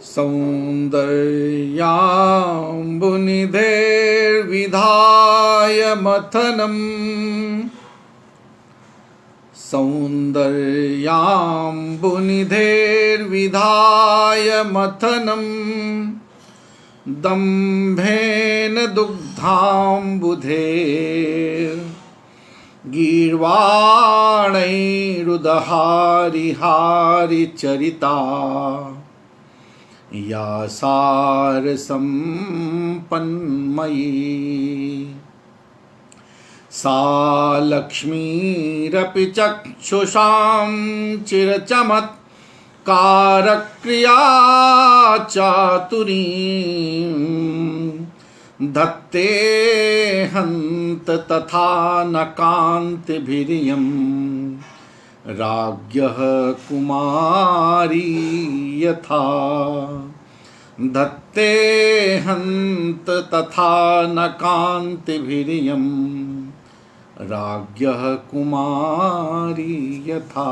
सौन्दर्याम्बुनिधेर्विधाय मथनम् सौन्दर्याम्बुनिधेर्विधाय मथनम् दम्भेन दुग्धाम्बुधेर्गीर्वाणैरुदहारिहारिचरिता या सारसम्पन्मयी सा लक्ष्मीरपि चक्षुषां चिरचमत्कारक्रिया चातुरीं धत्ते हन्त तथा न कान्तिभिरियं राज्ञः कुमारी यथा धत्ते हन्त तथा न कान्तिभिरियं राज्ञः कुमारी यथा।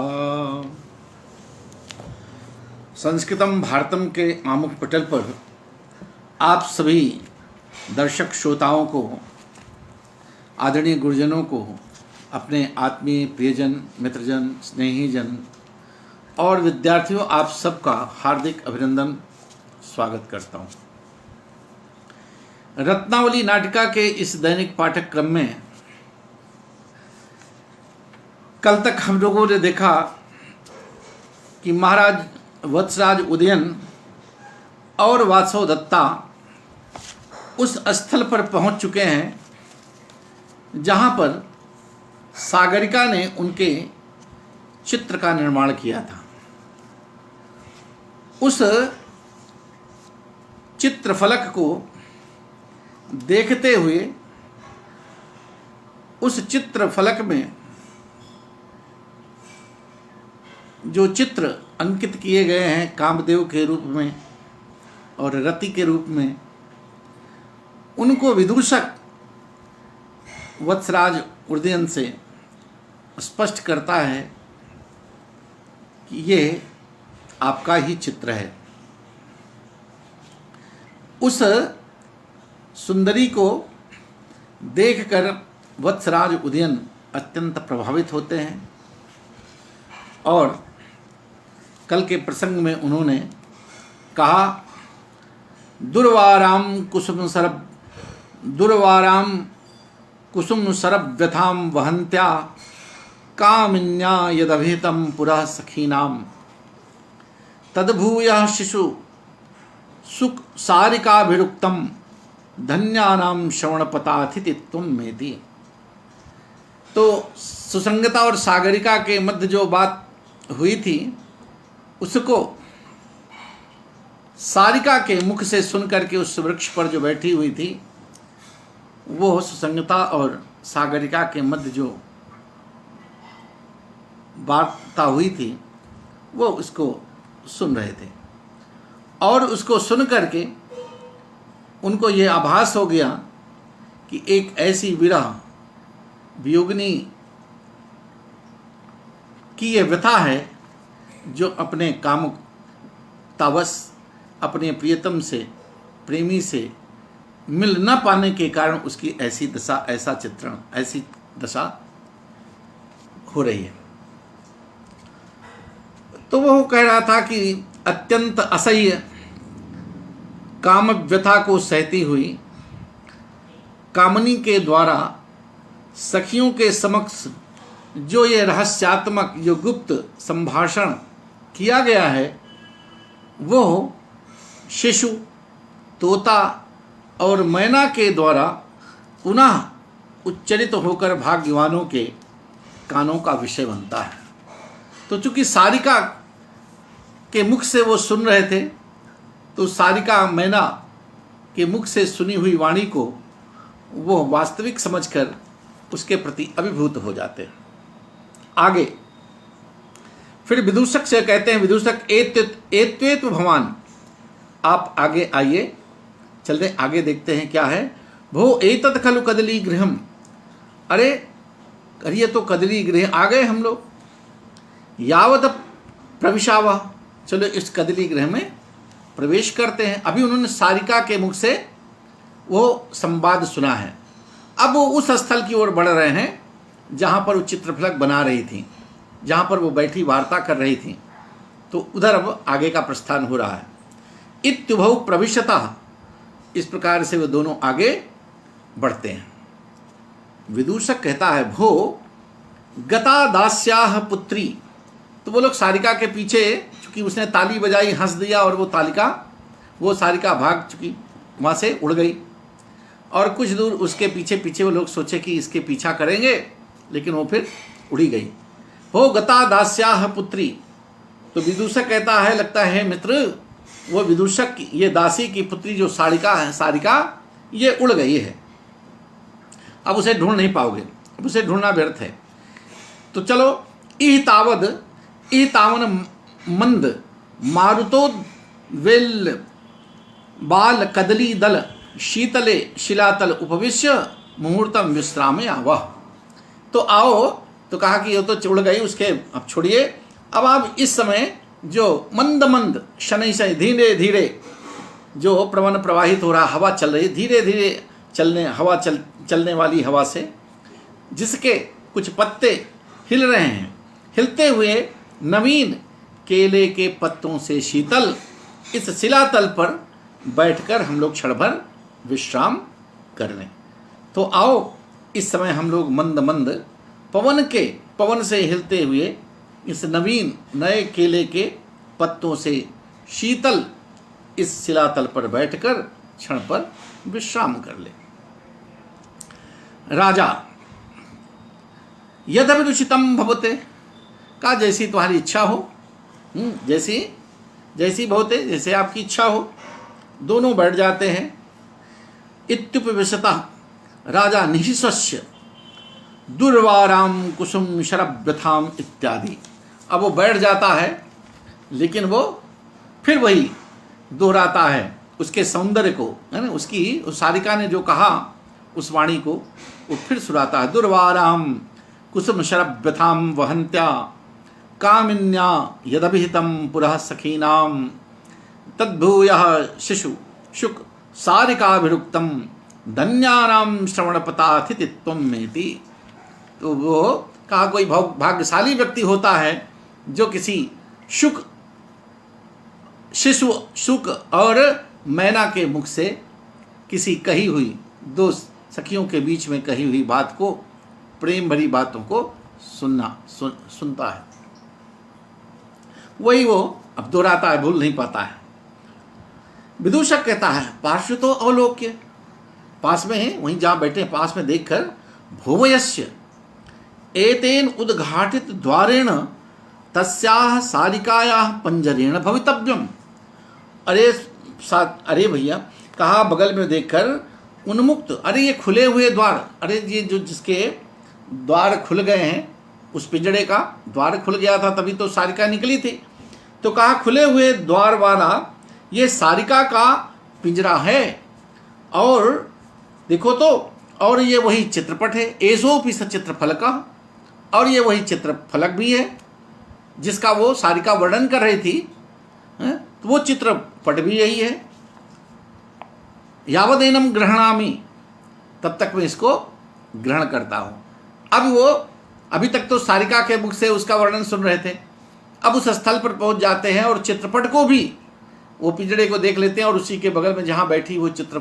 संस्कृतम भारतम के आमुख पटल पर आप सभी दर्शक श्रोताओं को, आदरणीय गुरुजनों को, अपने आत्मीय प्रियजन, मित्रजन, स्नेहीजन और विद्यार्थियों, आप सबका हार्दिक अभिनंदन, स्वागत करता हूँ। रत्नावली नाटिका के इस दैनिक पाठ्यक्रम में कल तक हम लोगों ने देखा कि महाराज वत्सराज उदयन और वासव दत्ता उस स्थल पर पहुंच चुके हैं जहां पर सागरिका ने उनके चित्र का निर्माण किया था। उस चित्रफलक को देखते हुए उस चित्रफलक में जो चित्र अंकित किए गए हैं कामदेव के रूप में और रति के रूप में, उनको विदूषक वत्सराज उदयन से स्पष्ट करता है कि ये आपका ही चित्र है। उस सुंदरी को देखकर वत्सराज उदयन अत्यंत प्रभावित होते हैं और कल के प्रसंग में उन्होंने कहा, दुर्वाराम कुसुम सरब व्यथाम वहंत्या कामिन्या यदभिहितं पुरः सखीनाम तद्भूयः शिशु सुख सारिकाभिरुक्तम धन्यानाम श्रवणपताथिति त्वं मेति। तो सुसंगता और सागरिका के मध्य जो बात हुई थी उसको सारिका के मुख से सुन करके उस वृक्ष पर जो बैठी हुई थी वो सुसंगता और सागरिका के मध्य जो वार्ता हुई थी वो उसको सुन रहे थे और उसको सुन करके उनको ये आभास हो गया कि एक ऐसी विरह वियोगिनी की ये व्यथा है जो अपने कामुकतावश अपने प्रियतम से, प्रेमी से मिल न पाने के कारण उसकी ऐसी दशा, ऐसा चित्रण, ऐसी दशा हो रही है। तो वो कह रहा था कि अत्यंत असह्य काम व्यथा को सहती हुई कामनी के द्वारा सखियों के समक्ष जो ये रहस्यात्मक, जो गुप्त संभाषण किया गया है वो शिशु, तोता और मैना के द्वारा पुनः उच्चरित होकर भाग्यवानों के कानों का विषय बनता है। तो चूंकि सारिका के मुख से वो सुन रहे थे तो सारिका मैना के मुख से सुनी हुई वाणी को वो वास्तविक समझकर उसके प्रति अभिभूत हो जाते हैं। आगे फिर विदूषक से कहते हैं, विदूषक एत्वेत्व भवान, आप आगे आइए, चलते आगे देखते हैं क्या है। भो एतत् खलु कदली गृहम, अरे ये तो कदली गृह आ गए हम लोग। यावत प्रविशावा, चलो इस कदली गृह में प्रवेश करते हैं। अभी उन्होंने सारिका के मुख से वो संवाद सुना है। अब वो उस स्थल की ओर बढ़ रहे हैं जहाँ पर वो चित्रफलक बना रही थी, जहाँ पर वो बैठी वार्ता कर रही थी। तो उधर अब आगे का प्रस्थान हो रहा है। इत्युभौ प्रविशतः, इस प्रकार से वो दोनों आगे बढ़ते हैं। विदूषक कहता है, भो गता दास्याह पुत्री। तो वो लोग सारिका के पीछे, चूंकि उसने ताली बजाई, हंस दिया, और वो सारिका भाग चुकी, वहाँ से उड़ गई। और कुछ दूर उसके पीछे पीछे वो लोग सोचे कि इसके पीछा करेंगे, लेकिन वो फिर उड़ी गई। हो गता दास्याह पुत्री। तो विदूषक कहता है, लगता है मित्र, वो विदूषक की, ये दासी की पुत्री जो सारिका ये उड़ गई है। अब उसे ढूंढ नहीं पाओगे, अब उसे ढूंढना व्यर्थ है। तो चलो, तावन मंद मारुतो वेल बाल कदली दल शीतले शिलातल उपविश्य मुहूर्तम विश्राम आवह। तो आओ, तो कहा कि ये तो उड़ गई, उसके अब छोड़िए। अब आप इस समय जो मंद मंद शनै शनै धीरे धीरे जो प्रवन प्रवाहित हो रहा, हवा चल रही, धीरे धीरे चलने वाली हवा से, जिसके कुछ पत्ते हिल रहे हैं, हिलते हुए नवीन केले के पत्तों से शीतल इस शिलातल पर बैठकर हम लोग क्षण भर विश्राम कर लें। तो आओ, इस समय हम लोग मंद मंद पवन से हिलते हुए इस नवीन नए केले के पत्तों से शीतल इस शिलातल पर बैठकर क्षण पर विश्राम कर ले। राजा, यदभिरुचितम भवते, का जैसी तुम्हारी इच्छा हो, जैसी भवते, जैसे आपकी इच्छा हो। दोनों बैठ जाते हैं। इत्युपविशतः राजा निःश्वस्य दुर्वाराम कुसुम शरव्यथाम इत्यादि। अब वो बैठ जाता है, लेकिन वो फिर वही दोहराता है उसके सौंदर्य को, है ना, उसकी उस सारिका ने जो कहा उस वाणी को वो फिर सुनाता है। दुर्वाराम कुसुम शरव्यथाम वहन्त्या कामिन्या यदभिहितं पुरः सखीनां तद्भूयः शिशु शुक सारिकाभिरुक्तं धन्यानां श्रवणपताथिति त्वमेति। तो वो कहा, कोई भाग्यशाली व्यक्ति होता है जो किसी शुक और मैना के मुख से किसी कही हुई, दो सखियों के बीच में कही हुई बात को, प्रेम भरी बातों को सुनता है। वही वो अब दोहराता है, भूल नहीं पाता है। विदूषक कहता है, पार्श्व तो अवलोक्य, पास में है, वहीं जहाँ बैठे पास में देखकर, भुवयस्य एतेन उद्घाटित द्वारेण तस्याः सारिकायाः पंजरेण भवितव्यम। अरे भैया, कहा बगल में देखकर उन्मुक्त, अरे ये खुले हुए द्वार, अरे ये जो जिसके द्वार खुल गए हैं, उस पिंजड़े का द्वार खुल गया था तभी तो सारिका निकली थी। तो कहा खुले हुए द्वार वाला ये सारिका का पिंजरा है। और देखो तो, और ये वही चित्रपट है, एसोपि स चित्रफलक, और ये वही चित्रफलक भी है जिसका वो सारिका वर्णन कर रही थी। तो वो चित्रपट भी यही है। यावदेनम गृह्णामि, तब तक मैं इसको ग्रहण करता हूँ। अब वो अभी तक तो सारिका के मुख से उसका वर्णन सुन रहे थे, अब उस स्थल पर पहुंच जाते हैं और चित्रपट को भी, वो पिंजड़े को देख लेते हैं, और उसी के बगल में जहाँ बैठी वो चित्र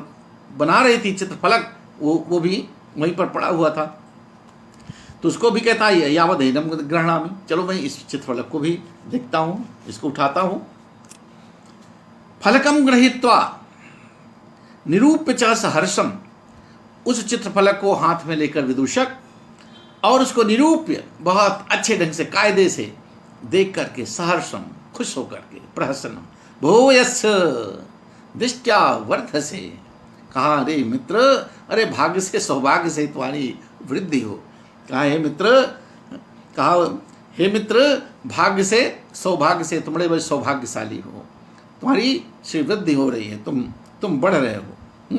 बना रही थी, चित्रफलक, वो भी वहीं पर पड़ा हुआ था। तो उसको भी कहता है, यावदेनम गृह्णामि, चलो मैं इस चित्रफलक को भी देखता हूँ, इसको उठाता हूँ। फलकम गृहीत्वा निरूप्य च सहर्षम, उस चित्रफलक को हाथ में लेकर विदूषक, और उसको निरूप्य, बहुत अच्छे ढंग से कायदे से देख करके, सहर्षम, खुश होकर के, प्रहसनम भूयस्स दृष्ट्या वर्धसे, कहा अरे मित्र, अरे भाग्य से, सौभाग्य से तुम्हारी वृद्धि हो। कहा हे मित्र, भाग्य से, सौभाग्य से तुम बड़े सौभाग्यशाली हो, तुम्हारी श्री वृद्धि हो रही है, तुम बढ़ रहे हो,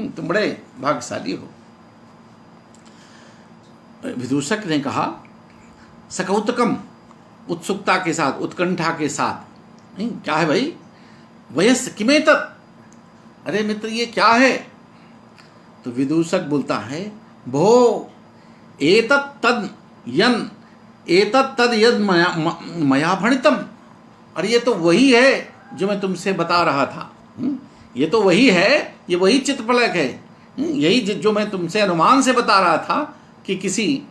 तुम बड़े भाग्यशाली हो। विदूषक ने कहा सकौतकम, उत्सुकता के साथ, उत्कंठा के साथ, क्या है भाई, वयस किमेतत्, अरे मित्र ये क्या है? तो विदूषक बोलता है, भो एतत् तद यद मया भणितम, अरे ये तो वही है जो मैं तुमसे बता रहा था। ये तो वही है, ये वही चित्रफलक है। यही जो मैं तुमसे अनुमान से बता रहा था कि किसी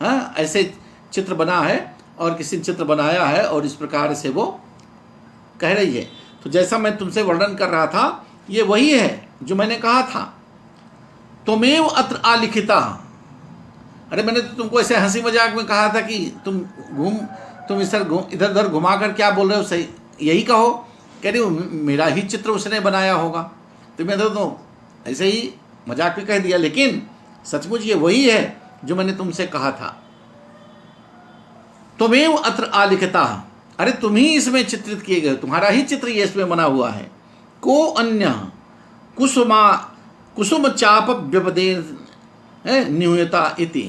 ऐसे चित्र बना है और किसी ने चित्र बनाया है और इस प्रकार से वो कह रही है। तो जैसा मैं तुमसे वर्णन कर रहा था ये वही है जो मैंने कहा था। तुमेव अत्र आलिखिता, अरे मैंने तो तुमको ऐसे हंसी मजाक में कहा था कि तुम इधर उधर घुमा कर क्या बोल रहे हो, सही यही कहो। कह रही हो मेरा ही चित्र उसने बनाया होगा। तो मैं तो ऐसे ही मजाक में कह दिया, लेकिन सचमुच ये वही है जो मैंने तुमसे कहा था। तुमेव अत्र आलिखिता, अरे तुम ही इसमें चित्रित किए गए, तुम्हारा ही चित्र ये इसमें बना हुआ है। को अन्य कुसुम चाप व्यपदे न्यूयता इति,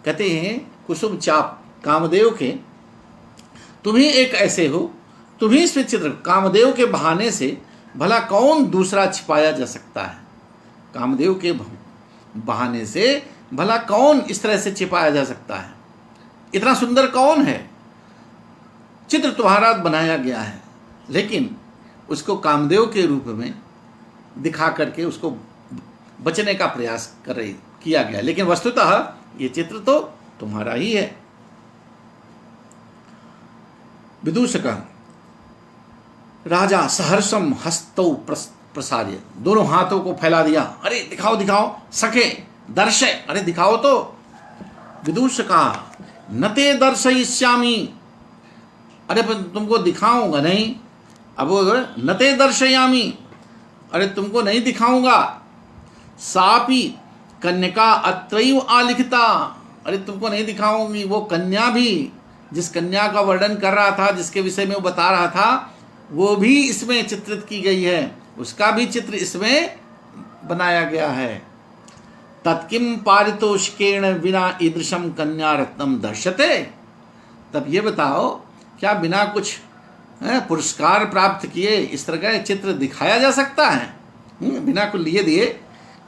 कहते हैं कुसुम चाप कामदेव के, तुम ही एक ऐसे हो, तुम ही इसमें चित्र, कामदेव के बहाने से भला कौन दूसरा छिपाया जा सकता है? कामदेव के बहाने से भला कौन इस तरह से छिपाया जा सकता है? इतना सुंदर कौन है? चित्र तुम्हारा बनाया गया है, लेकिन उसको कामदेव के रूप में दिखा करके उसको बचने का प्रयास किया गया, लेकिन वस्तुतः ये चित्र तो तुम्हारा ही है। विदूषक राजा सहर्षम हस्तौ प्रसार्य, दोनों हाथों को फैला दिया, अरे दिखाओ दिखाओ, सखे दर्शय, अरे दिखाओ तो। विदूषका नते दर्शयिष्यामि, अरे तुमको दिखाऊंगा नहीं। अब नते दर्शयामि, अरे तुमको नहीं दिखाऊंगा। सापी कन्या अत्रैव आलिखिता, अरे तुमको नहीं दिखाऊंगी। वो कन्या भी, जिस कन्या का वर्णन कर रहा था, जिसके विषय में वो बता रहा था, वो भी इसमें चित्रित की गई है, उसका भी चित्र इसमें बनाया गया है। तत्किम पारितोषिकेण विना ईदृशम कन्या रत्नम दर्शते, तब ये बताओ क्या बिना कुछ पुरस्कार प्राप्त किए इस तरह का चित्र दिखाया जा सकता है? बिना कुछ लिए दिए,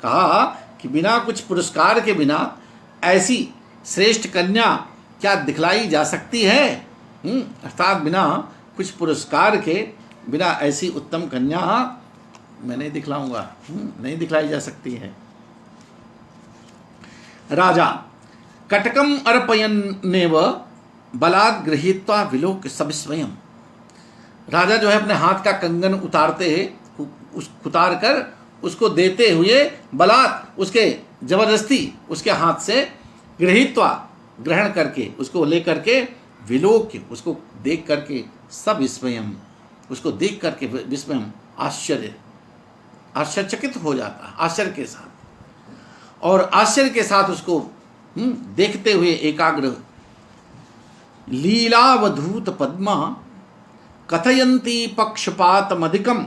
कहा कि बिना कुछ पुरस्कार के बिना ऐसी श्रेष्ठ कन्या क्या दिखलाई जा सकती है? अर्थात बिना कुछ पुरस्कार के बिना ऐसी उत्तम कन्या मैं नहीं दिखलाऊंगा, नहीं दिखलाई जा सकती है। राजा कटकम अर्पयन्नेव बलात् गृहीत्वा विलोक्य सविस्मयम्, राजा जो है अपने हाथ का कंगन उतार कर उसको देते हुए बलात्, उसके जबरदस्ती उसके हाथ से गृहीत्वा ग्रहण करके, उसको लेकर के विलोक्य, उसको देख करके सविस्मयम्, उसको देख करके विस्मयम् आश्चर्यचकित हो जाता है, आश्चर्य के साथ, और आश्चर्य के साथ उसको देखते हुए एकाग्र। लीलावधूत पद्मा कथयन्ती पक्षपातमधिकम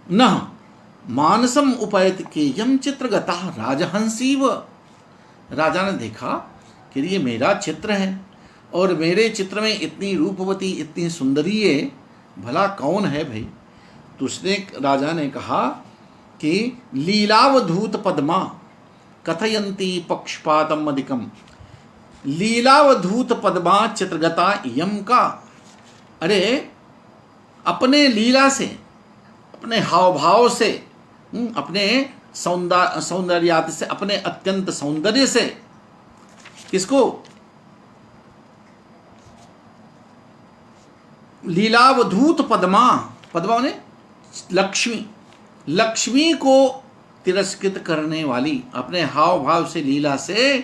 न मानसम उपैत केयम चित्रगता राजहंसीव, राजा ने देखा कि ये मेरा चित्र है और मेरे चित्र में इतनी रूपवती, इतनी सुंदरी है, भला कौन है भाई? तो उसने, राजा ने कहा कि लीलावधूत पद्मा कथयन्ती पक्षपातम अधिकम, लीलावधूत पद्मा चित्रगता यम का, अरे अपने लीला से, अपने हाव भाव से, अपने सौंदर्यात से, अपने अत्यंत सौंदर्य से, किसको? लीलावधूत पद्मा, पद्मा ने लक्ष्मी, लक्ष्मी को तिरस्कृत करने वाली, अपने हाव भाव से, लीला से,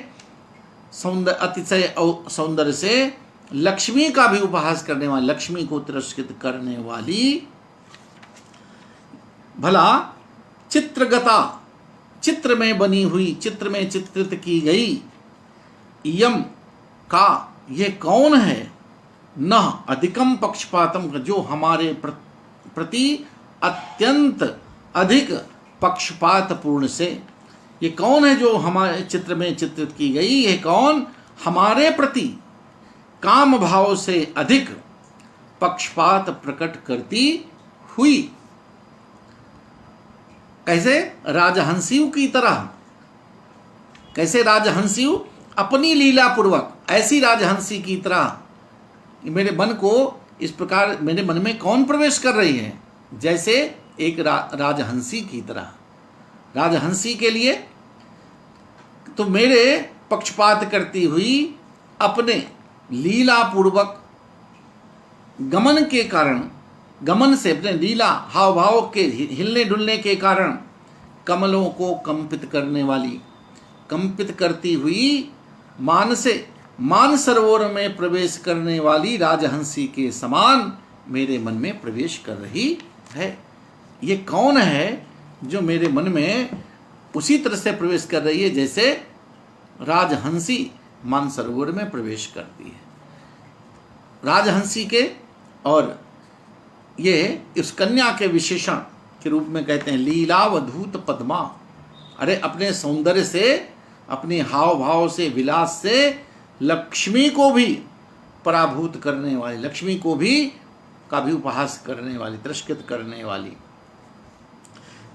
अतिशय सौंदर्य से लक्ष्मी का भी उपहास करने वाली, लक्ष्मी को तिरस्कृत करने वाली, भला चित्रगता, चित्र में बनी हुई, चित्र में चित्रित की गई, यम का, ये कौन है? न अधिकम पक्षपातम, जो हमारे प्रति अत्यंत अधिक पक्षपात पूर्ण से, ये कौन है जो हमारे चित्र में चित्रित की गई? ये कौन हमारे प्रति काम भाव से अधिक पक्षपात प्रकट करती हुई। कैसे? राजहंसियों की तरह। कैसे राजहंसियों? अपनी लीला पूर्वक, ऐसी राजहंसी की तरह मेरे मन को इस प्रकार, मेरे मन में कौन प्रवेश कर रही है? जैसे एक राजहंसी की तरह। राजहंसी के लिए तो मेरे पक्षपात करती हुई अपने लीला पूर्वक गमन के कारण, गमन से अपने लीला हाव भाव के हिलने डुलने के कारण कमलों को कंपित करने वाली, कंपित करती हुई मान सरोवर में प्रवेश करने वाली राजहंसी के समान मेरे मन में प्रवेश कर रही है। ये कौन है जो मेरे मन में उसी तरह से प्रवेश कर रही है जैसे राजहंसी मानसरोवर में प्रवेश करती है। राजहंसी के और ये इस कन्या के विशेषण के रूप में कहते हैं लीलावधूत पद्मा। अरे अपने सौंदर्य से, अपने हाव भाव से, विलास से लक्ष्मी को भी पराभूत करने वाली, लक्ष्मी को भी का भी उपहास करने वाली, तिरस्कृत करने वाली।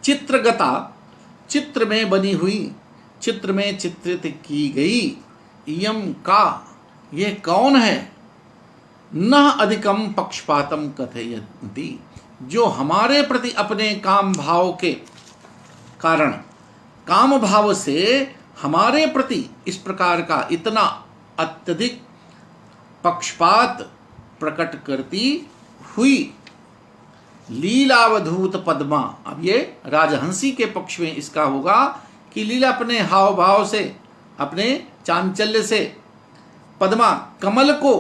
चित्रगता, चित्र में बनी हुई, चित्र में चित्रित की गई। इयम का, ये कौन है? न अधिकम पक्षपातम कथयन्ति, जो हमारे प्रति अपने काम भाव के कारण, काम भाव से हमारे प्रति इस प्रकार का इतना अत्यधिक पक्षपात प्रकट करती हुई लीलावधूत पद्मा। अब ये राजहंसी के पक्ष में इसका होगा कि लीला अपने हाव भाव से, अपने चांचल्य से पद्मा, कमल को,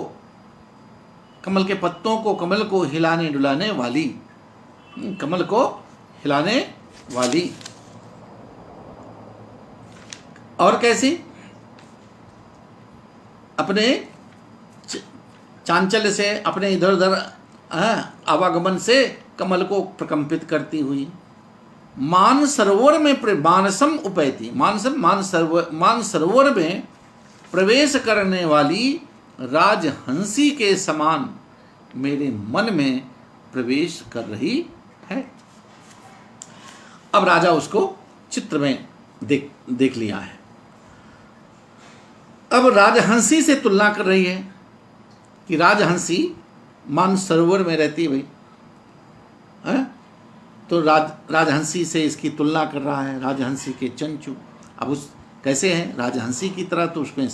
कमल के पत्तों को, कमल को हिलाने डुलाने वाली, कमल को हिलाने वाली। और कैसी? अपने चांचल्य से, अपने इधर उधर आवागमन से कमल को प्रकंपित करती हुई। मान सरोवर में मानसम उपैती, मान सरोवर में प्रवेश करने वाली राजहंसी के समान मेरे मन में प्रवेश कर रही है। अब राजा उसको चित्र में देख लिया है। अब राजहंसी से तुलना कर रही है कि राजहंसी मानसरोवर में रहती भाई है, तो राजहंसी से इसकी तुलना कर रहा है। राजहंसी के चंचू अब उस कैसे हैं? राजहंसी की तरह, तो उसमें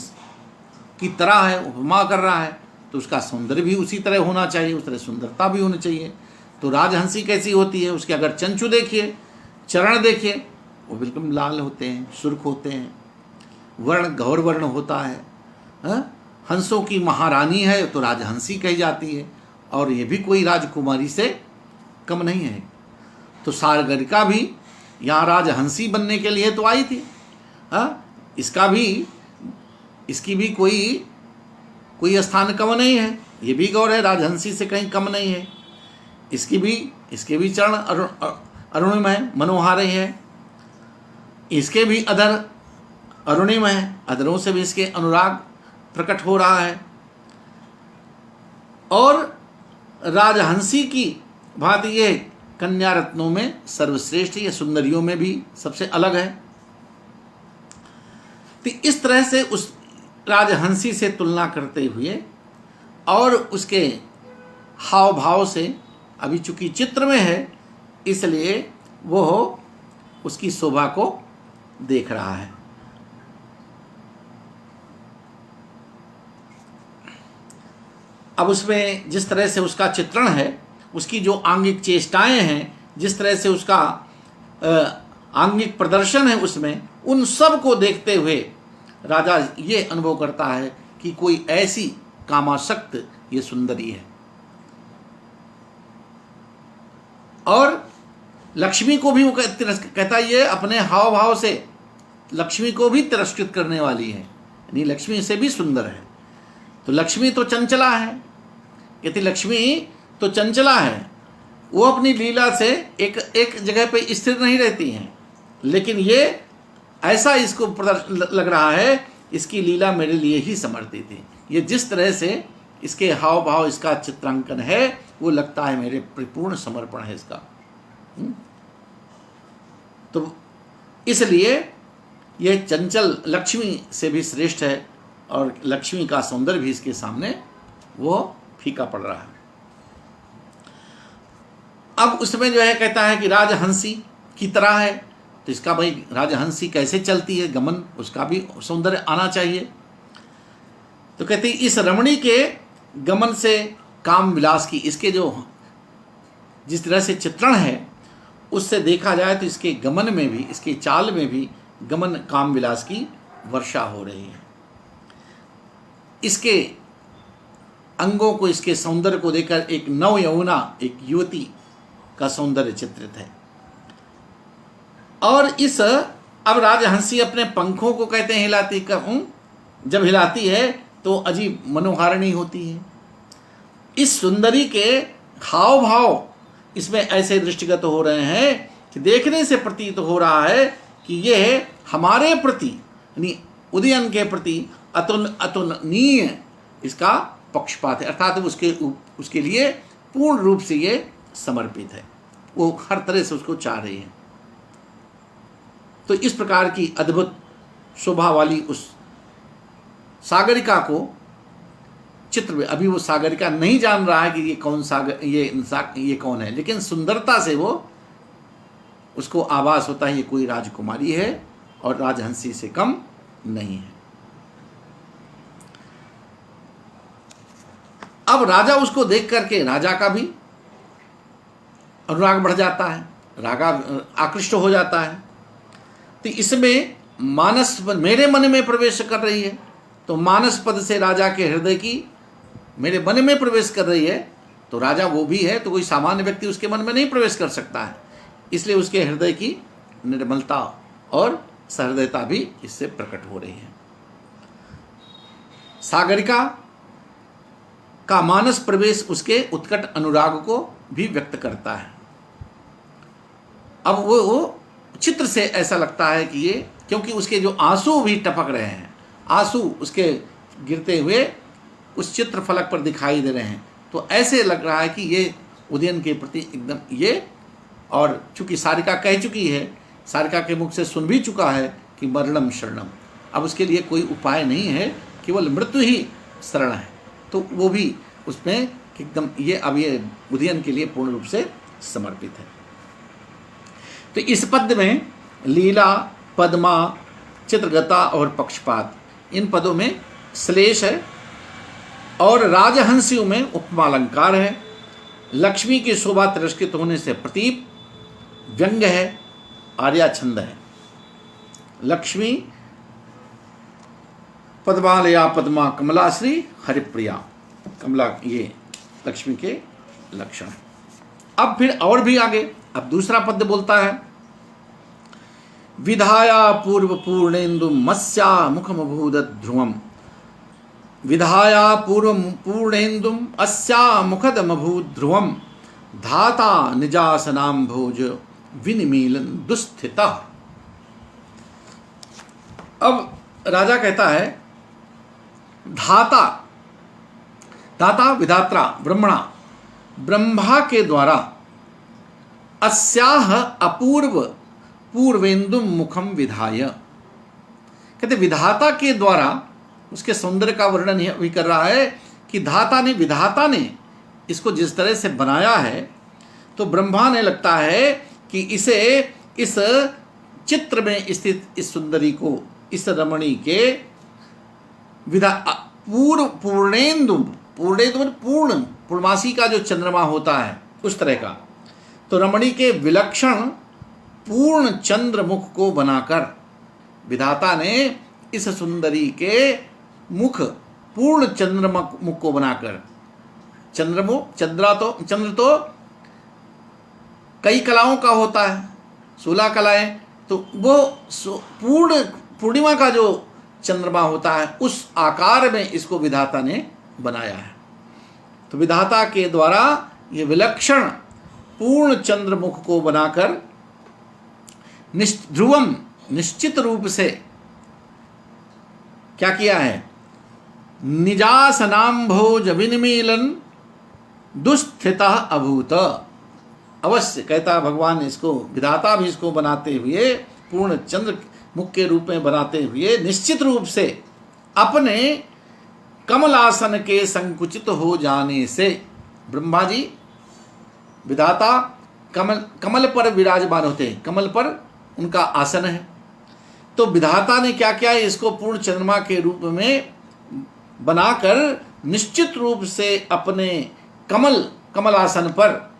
की तरह है, उपमा कर रहा है, तो उसका सौंदर्य भी उसी तरह होना चाहिए, उस तरह सुंदरता भी होनी चाहिए। तो राजहंसी कैसी होती है? उसके अगर चंचू देखिए, चरण देखिए, वो बिल्कुल लाल होते हैं, सुर्ख होते हैं, वर्ण गौर वर्ण होता है। हंसों की महारानी है तो राजहंसी कही जाती है, और ये भी कोई राजकुमारी से कम नहीं है। तो सागरिका भी यहाँ राजहंसी बनने के लिए तो आई थी। इसकी भी कोई स्थान कम नहीं है। ये भी गौर है, राजहंसी से कहीं कम नहीं है। इसके भी चरण अरुणिम है, मनोहारी है। इसके भी अधर अरुणिम है, अधरों से भी इसके अनुराग प्रकट हो रहा है। और राजहंसी की भांति ये कन्या रत्नों में सर्वश्रेष्ठ, ये सुंदरियों में भी सबसे अलग है। तो इस तरह से उस राजहंसी से तुलना करते हुए और उसके हाव भाव से, अभी चूंकि चित्र में है इसलिए वो उसकी शोभा को देख रहा है। अब उसमें जिस तरह से उसका चित्रण है, उसकी जो आंगिक चेष्टाएं हैं, जिस तरह से उसका आंगिक प्रदर्शन है उसमें, उन सब को देखते हुए राजा ये अनुभव करता है कि कोई ऐसी कामासक्त ये सुंदरी है। और लक्ष्मी को भी वो कहता है, ये अपने हाव भाव से लक्ष्मी को भी तिरस्कृत करने वाली है, यानी लक्ष्मी से भी सुंदर है। तो लक्ष्मी तो चंचला है, कहती लक्ष्मी तो चंचला है, वो अपनी लीला से एक जगह पे स्थिर नहीं रहती हैं। लेकिन ये ऐसा इसको लग रहा है इसकी लीला मेरे लिए ही समर्पित थी। ये जिस तरह से इसके हाव भाव, इसका चित्रांकन है, वो लगता है मेरे परिपूर्ण समर्पण है इसका। तो इसलिए यह चंचल लक्ष्मी से भी श्रेष्ठ है और लक्ष्मी का सौंदर्य भी इसके सामने वो फीका पड़ रहा है। अब उसमें जो है कहता है कि राजहंसी की तरह है, तो इसका भाई राजहंसी कैसे चलती है, गमन, उसका भी सौंदर्य आना चाहिए। तो कहते हैं इस रमणी के गमन से काम विलास की, इसके जो जिस तरह से चित्रण है उससे देखा जाए तो इसके गमन में भी, इसके चाल में भी गमन काम विलास की वर्षा हो रही है। इसके अंगों को, इसके सौंदर्य को देखकर एक नव यौवना, एक युवती का सौंदर्य चित्रित है। और इस अब राजहंसी अपने पंखों को कहते हैं हिलाती, जब हिलाती है तो अजीब मनोहारिणी होती है। इस सुंदरी के हाव भाव इसमें ऐसे दृष्टिगत हो रहे हैं कि देखने से प्रतीत तो हो रहा है कि यह हमारे प्रति, यानी उदयन के प्रति अतुलनीय इसका पक्षपात है, अर्थात उसके लिए पूर्ण रूप से ये समर्पित है, वो हर तरह से उसको चाह रही है। तो इस प्रकार की अद्भुत शोभा वाली उस सागरिका को चित्र में, अभी वो सागरिका नहीं जान रहा है कि ये कौन सागर, ये कौन है, लेकिन सुंदरता से वो उसको आभास होता है ये कोई राजकुमारी है और राजहंसी से कम नहीं है। अब राजा उसको देख करके, राजा का भी अनुराग बढ़ जाता है, राजा आकृष्ट हो जाता है। तो इसमें मानस मेरे मन में प्रवेश कर रही है, तो मानस पद से राजा के हृदय की मेरे मन में प्रवेश कर रही है, तो राजा वो भी है, तो कोई सामान्य व्यक्ति उसके मन में नहीं प्रवेश कर सकता है, इसलिए उसके हृदय की निर्मलता और सहृदयता भी इससे प्रकट हो रही है। सागरिका का मानस प्रवेश उसके उत्कट अनुराग को भी व्यक्त करता है। अब वो चित्र से ऐसा लगता है कि ये, क्योंकि उसके जो आंसू भी टपक रहे हैं, आंसू उसके गिरते हुए उस चित्र फलक पर दिखाई दे रहे हैं, तो ऐसे लग रहा है कि ये उदयन के प्रति एकदम ये, और चूंकि सारिका कह चुकी है, सारिका के मुख से सुन भी चुका है कि मरणम शरणम, अब उसके लिए कोई उपाय नहीं है, केवल मृत्यु ही शरण है, तो वो भी उसमें एकदम ये, अब ये उदयन के लिए पूर्ण रूप से समर्पित है। तो इस पद में लीला, पद्मा, चित्रगता और पक्षपात, इन पदों में श्लेष है और राजहंसियों में उपमालंकार है। लक्ष्मी की शोभा तिरस्कृत होने से प्रतीप, व्यंग है, आर्या छंद है। लक्ष्मी पद्मालया पद्मा कमलाश्री हरिप्रिया, कमला, ये लक्ष्मी के लक्षण है। अब फिर और भी आगे, अब दूसरा पद बोलता है, विधाया पूर्व पूर्णेन्दु मत्स्या मुखमभूद ध्रुवम, विधाया पूर्व पूर्णेन्दुम अस्या मुखदमभूत ध्रुवम, धाता निजासनाम भोज विनिमीलन दुस्थिता। अब राजा कहता है, धाता, दाता विधात्रा ब्रह्मणा, ब्रह्मा के द्वारा अस्याह अपूर्व पूर्वेन्दुम मुखम विधाय, कहते विधाता के द्वारा उसके सौंदर्य का वर्णन भी कर रहा है कि धाता ने, विधाता ने इसको जिस तरह से बनाया है, तो ब्रह्मा ने लगता है कि इसे, इस चित्र में स्थित इस सुंदरी को, इस रमणी के पूर्व पूर्णेन्दु, पूर्णेन्दु पूर्ण, पूर्णमासी का जो चंद्रमा होता है उस तरह का, तो रमणी के विलक्षण पूर्ण चंद्र मुख को बनाकर विधाता ने इस सुंदरी के मुख, पूर्ण चंद्र मुख को बनाकर, चंद्रमुख, चंद्र तो कई कलाओं का होता है, 16 कलाएं, तो वो पूर्णिमा का जो चंद्रमा होता है उस आकार में इसको विधाता ने बनाया है। तो विधाता के द्वारा ये विलक्षण पूर्ण चंद्रमुख को बनाकर ध्रुवम, निश्चित रूप से क्या किया है, निजासनाम्भोज विनिमीलन दुस्थितः अभूत। अवश्य कहता भगवान, इसको विधाता भी इसको बनाते हुए, पूर्ण चंद्र मुख के रूप में बनाते हुए, निश्चित रूप से अपने कमलासन के संकुचित हो जाने से, ब्रह्मा जी विधाता कमल पर विराजमान होते हैं, कमल पर उनका आसन है। तो विधाता ने क्या किया, इसको पूर्ण चंद्रमा के रूप में बनाकर निश्चित रूप से अपने कमलासन पर,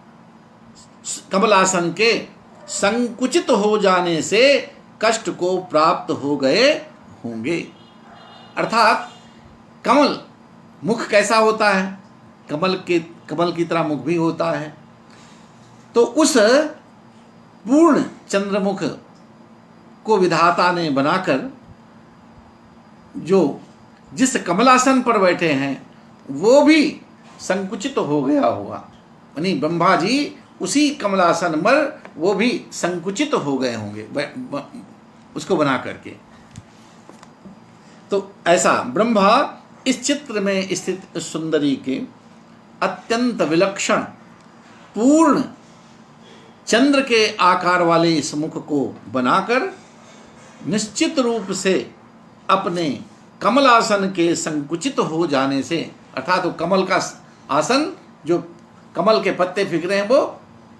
कमलासन के संकुचित हो जाने से कष्ट को प्राप्त हो गए होंगे। अर्थात कमल मुख कैसा होता है, कमल की तरह मुख भी होता है। तो उस पूर्ण चंद्रमुख को विधाता ने बनाकर जो जिस कमलासन पर बैठे हैं वो भी संकुचित हो गया होगा, यानी ब्रह्मा जी उसी कमलासन पर वो भी संकुचित हो गए होंगे उसको बना करके। तो ऐसा ब्रह्मा इस चित्र में स्थित सुंदरी के अत्यंत विलक्षण पूर्ण चंद्र के आकार वाले इस मुख को बनाकर निश्चित रूप से अपने कमलासन के संकुचित हो जाने से, अर्थात वो कमल का आसन जो कमल के पत्ते फिर रहे हैं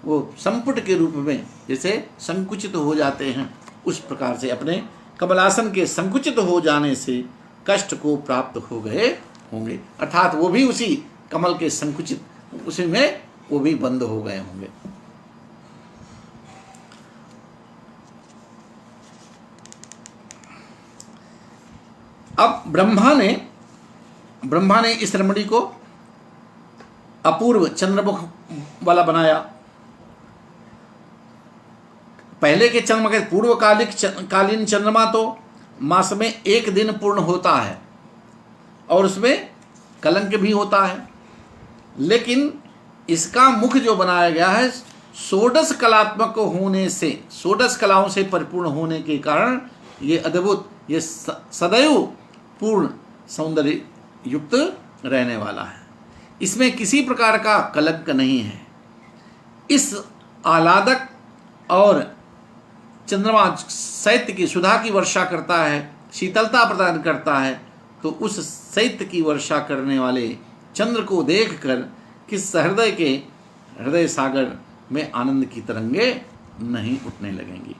वो संपुट के रूप में जैसे संकुचित हो जाते हैं, उस प्रकार से अपने कमलासन के संकुचित हो जाने से कष्ट को प्राप्त हो गए होंगे। अर्थात वो भी उसी कमल के संकुचित, उसी में वो भी बंद हो गए होंगे। अब ब्रह्मा ने इस रमणी को अपूर्व चंद्रमुख वाला बनाया। पहले के चंद्रमा के कालीन चंद्रमा तो मास में एक दिन पूर्ण होता है और उसमें कलंक भी होता है, लेकिन इसका मुख जो बनाया गया है षोडश कलात्मक होने से, षोडश कलाओं से परिपूर्ण होने के कारण ये अद्भुत, ये सदैव पूर्ण सौंदर्य युक्त रहने वाला है। इसमें किसी प्रकार का कलंक नहीं है। इस आह्लादक और चंद्रमा शैत्य की सुधा की वर्षा करता है, शीतलता प्रदान करता है, तो उस शैत्य की वर्षा करने वाले चंद्र को देखकर किस हृदय सागर में आनंद की तरंगे नहीं उठने लगेंगी।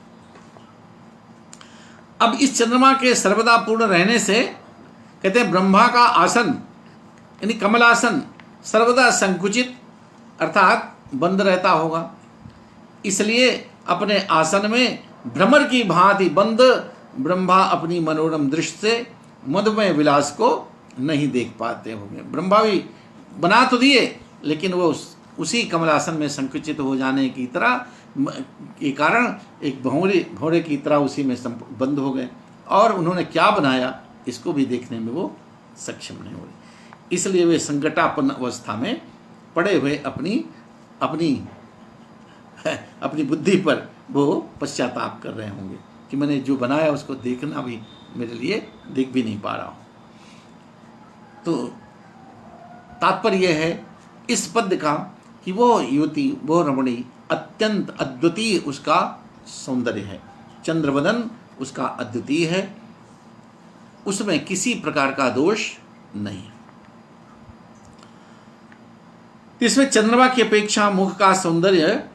अब इस चंद्रमा के सर्वदा पूर्ण रहने से कहते हैं ब्रह्मा का आसन यानी कमलासन सर्वदा संकुचित अर्थात बंद रहता होगा, इसलिए अपने आसन में भ्रमर की भांति बंद ब्रह्मा अपनी मनोरम दृष्टि से मधुमय विलास को नहीं देख पाते होंगे। ब्रह्मा भी बना तो दिए, लेकिन वो उसी कमलासन में संकुचित हो जाने की तरह के कारण एक भौरे की तरह उसी में बंद हो गए, और उन्होंने क्या बनाया इसको भी देखने में वो सक्षम नहीं हो रहे। इसलिए वे संकटापन्न अवस्था में पड़े हुए अपनी बुद्धि पर वो पश्चाताप कर रहे होंगे कि मैंने जो बनाया उसको देखना भी मेरे लिए देख भी नहीं पा रहा हूँ। तो तात्पर्य है इस पद का कि वो युवती, वो रमणी अत्यंत अद्वितीय उसका सौंदर्य है, चंद्रवदन उसका अद्वितीय है, उसमें किसी प्रकार का दोष नहीं। इसमें चंद्रमा की अपेक्षा मुख का सौंदर्य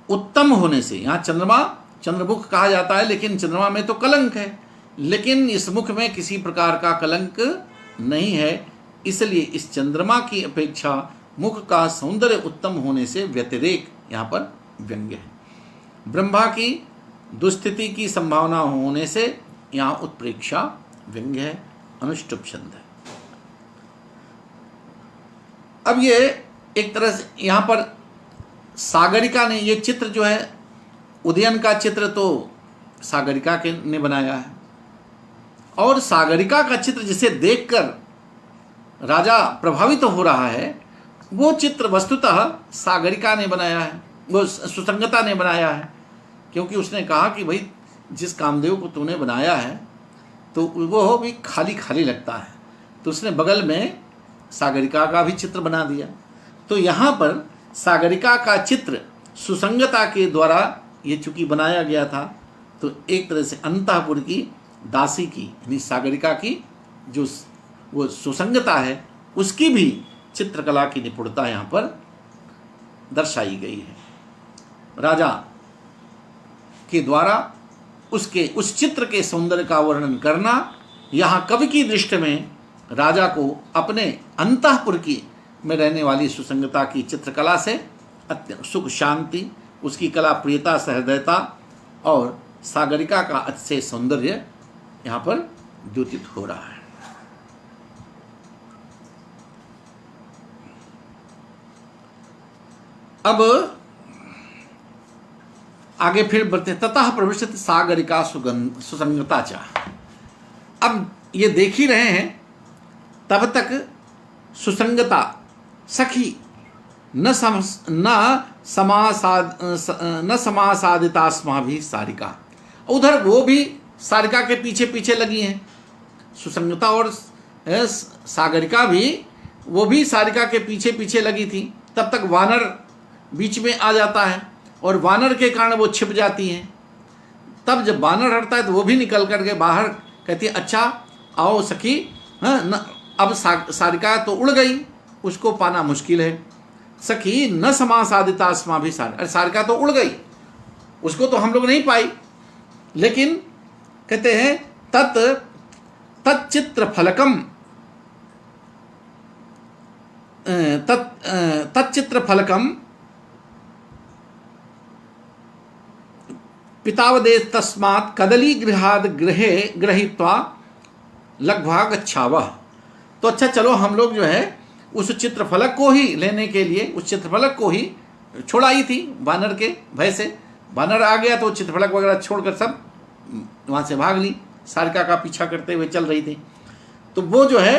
उत्तम होने से, यहाँ चंद्रमुख कहा जाता है, लेकिन चंद्रमा में तो कलंक है, लेकिन इस मुख में किसी प्रकार का कलंक नहीं है, इसलिए इस चंद्रमा की अपेक्षा मुख का सौंदर्य उत्तम होने से व्यतिरेक यहाँ पर व्यंग्य है। ब्रह्मा की दुस्थिति की संभावना होने से यहाँ उत्प्रेक्षा व्यंग्य है, अनुष्टुप छंद है। अब ये एक तरह से यहाँ पर सागरिका ने, ये चित्र जो है उदयन का चित्र तो सागरिका के ने बनाया है, और सागरिका का चित्र जिसे देखकर राजा प्रभावित हो रहा है वो चित्र वस्तुतः सागरिका ने बनाया है, वो सुसंगता ने बनाया है, क्योंकि उसने कहा कि भाई जिस कामदेव को तूने बनाया है तो वो भी खाली खाली लगता है, तो उसने बगल में सागरिका का भी चित्र बना दिया। तो यहाँ पर सागरिका का चित्र सुसंगता के द्वारा ये चूंकि बनाया गया था, तो एक तरह से अंतःपुर की दासी की यानी सागरिका की जो वो सुसंगता है उसकी भी चित्रकला की निपुणता यहाँ पर दर्शाई गई है। राजा के द्वारा उसके उस चित्र के सौंदर्य का वर्णन करना यहाँ कवि की दृष्टि में राजा को अपने अंतःपुर की में रहने वाली सुसंगता की चित्रकला से अत्यंत सुख शांति, उसकी कला प्रियता सहृदयता और सागरिका का अच्छे सौंदर्य यहाँ पर द्योतित हो रहा है। अब आगे फिर बढ़ते, ततः प्रविशति सागरिका सुसंगता चा। अब ये देख ही रहे हैं तब तक सुसंगता सखी न समासादितास्मा भी सारिका, उधर वो भी सारिका के पीछे पीछे लगी हैं। सुसंगता और सागरिका भी वो भी सारिका के पीछे पीछे लगी थी। तब तक वानर बीच में आ जाता है और वानर के कारण वो छिप जाती हैं। तब जब वानर हटता है तो वो भी निकल करके बाहर कहती है अच्छा आओ सखी, हाँ अब सारिका तो उड़ गई, उसको पाना मुश्किल है। सखी न समासादितास्मा भी सारिका तो उड़ गई, उसको तो हम लोग नहीं पाई, लेकिन कहते हैं तच्चित्र फलकम पितावदेश तस्मात् कदली गृहाद गृहे गृहीत्वा लघ्वा गच्छावः। तो अच्छा चलो हम लोग जो है उस चित्रफलक को ही लेने के लिए उस चित्रफलक को ही छोड़ाई थी वानर के भय से। वानर आ गया तो चित्रफलक वगैरह छोड़कर सब वहाँ से भाग ली, सारिका का पीछा करते हुए चल रही थी। तो वो जो है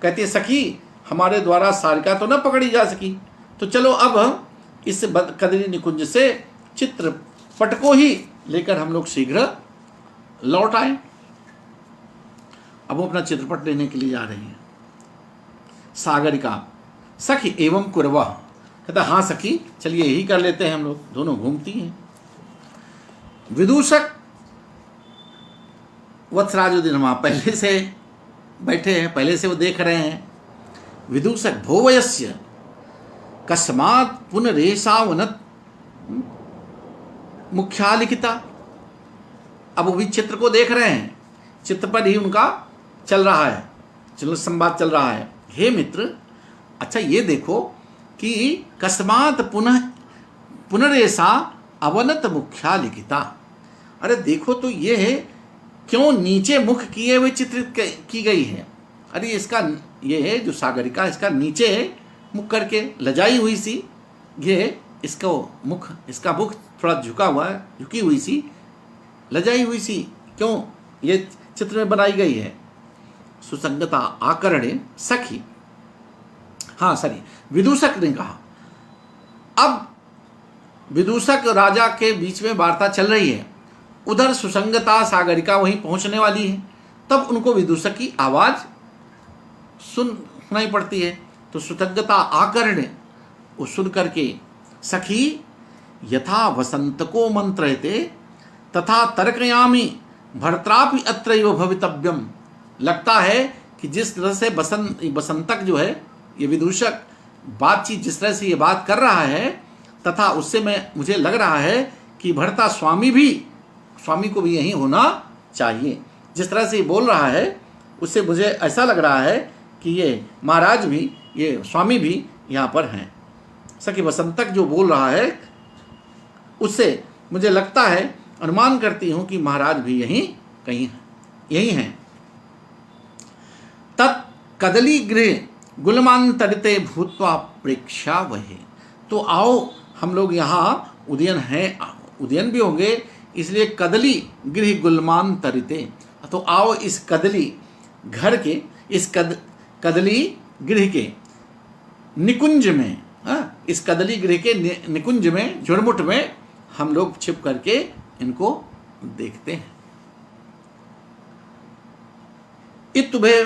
कहती है सखी हमारे द्वारा सारिका तो न पकड़ी जा सकी, तो चलो अब इस कदली निकुंज से चित्रपट को ही लेकर हम लोग शीघ्र लौट आए। अब वो अपना चित्रपट लेने के लिए जा रही है। सागरिका सखी एवं कुरवा, कहता हाँ सखी चलिए यही कर लेते हैं हम लोग, दोनों घूमती हैं। विदूषक वत्सराजुद्दीन वहाँ पहले से बैठे हैं, पहले से वो देख रहे हैं। विदूषक भोवयस्य कस्मात् पुनरेषावनत मुख्यालिखिता। अब वो भी चित्र को देख रहे हैं, चित्र पर ही उनका चल रहा है, चलो संवाद चल रहा है। हे मित्र अच्छा ये देखो कि कस्मात् पुनरेषा अवनत मुख्यालिखिता। अरे देखो तो ये है क्यों नीचे मुख किए हुए चित्रित की गई है। अरे इसका ये है जो सागरिका इसका नीचे मुख करके लजाई हुई सी, ये इसका मुख थोड़ा झुका हुआ है, झुकी हुई सी लजाई हुई सी क्यों ये चित्र में बनाई गई है। सुसंगता आकरणे सखी, हाँ सॉरी विदूषक ने कहा। अब विदूषक राजा के बीच में वार्ता चल रही है, उधर सुसंगता सागरिका वहीं पहुंचने वाली है। तब उनको विदूषक की आवाज सुनाई पड़ती है। तो सुसंगता आकरणे वो सुन करके सखी यथा वसंत को मंत्रयते तथा तर्कयामी भर्त्रापि अत्रैव भवितव्यम। लगता है कि जिस तरह से बसंतक जो है ये विदूषक बातचीत जिस तरह से ये बात कर रहा है, तथा उससे मुझे लग रहा है कि भर्ता स्वामी को भी यही होना चाहिए। जिस तरह से ये बोल रहा है उससे मुझे ऐसा लग रहा है कि ये महाराज भी, ये स्वामी भी यहाँ पर हैं। सखी वसंतक जो बोल रहा है उससे मुझे लगता है, अनुमान करती हूँ कि महाराज भी यही हैं। तत् कदली गृह गुलमांतरिते भूत्वा प्रेक्षा वहे। तो आओ हम लोग यहाँ उदयन हैं, उदयन भी होंगे इसलिए कदली गृह गुलमांतरिते। तो आओ इस कदली घर के, इस कदली गृह के निकुंज में, इस कदली गृह के निकुंज में, झुरमुट में हम लोग छिप करके इनको देखते हैं। इत्तुभे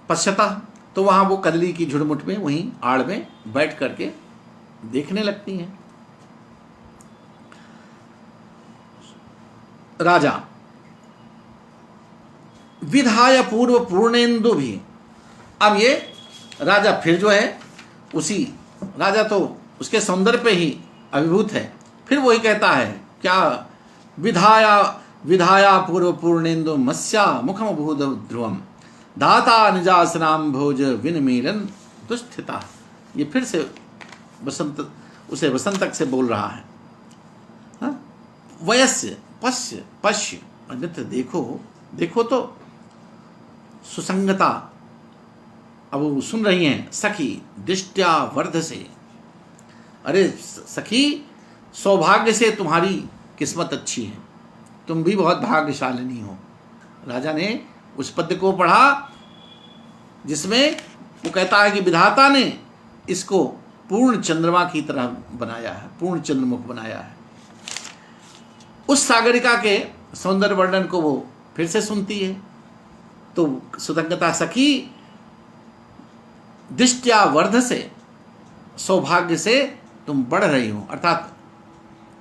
पश्यता, तो वहां वो कदली की झुरमुट में वहीं आड़ में बैठ करके देखने लगती हैं। राजा विधाय पूर्व पूर्णेन्दु भी, अब ये राजा फिर जो है उसी राजा तो उसके सौंदर्य पे ही अभिभूत है, फिर वही कहता है क्या, विधाया विधाया पूर्व पूर्णेन्दु मत्स्या मुखम भूत ध्रुवम धाता निजासनाम भोज विनमीलन दुस्थिता। ये फिर से बसंत उसे वसंतक से बोल रहा है। हाँ? वयस्य पश्य पश्य, अन्यत्र देखो देखो तो सुसंगता। अब वो सुन रही हैं सखी दृष्टया वर्ध से, अरे सखी सौभाग्य से तुम्हारी किस्मत अच्छी है, तुम भी बहुत भाग्यशालिनी हो। राजा ने उस पद्य को पढ़ा जिसमें वो कहता है कि विधाता ने इसको पूर्ण चंद्रमा की तरह बनाया है, पूर्ण चंद्रमुख बनाया है। उस सागरिका के सौंदर्य वर्णन को वो फिर से सुनती है, तो सुतंगता सखी दृष्टया वर्ध से, सौभाग्य से तुम बढ़ रही हो, अर्थात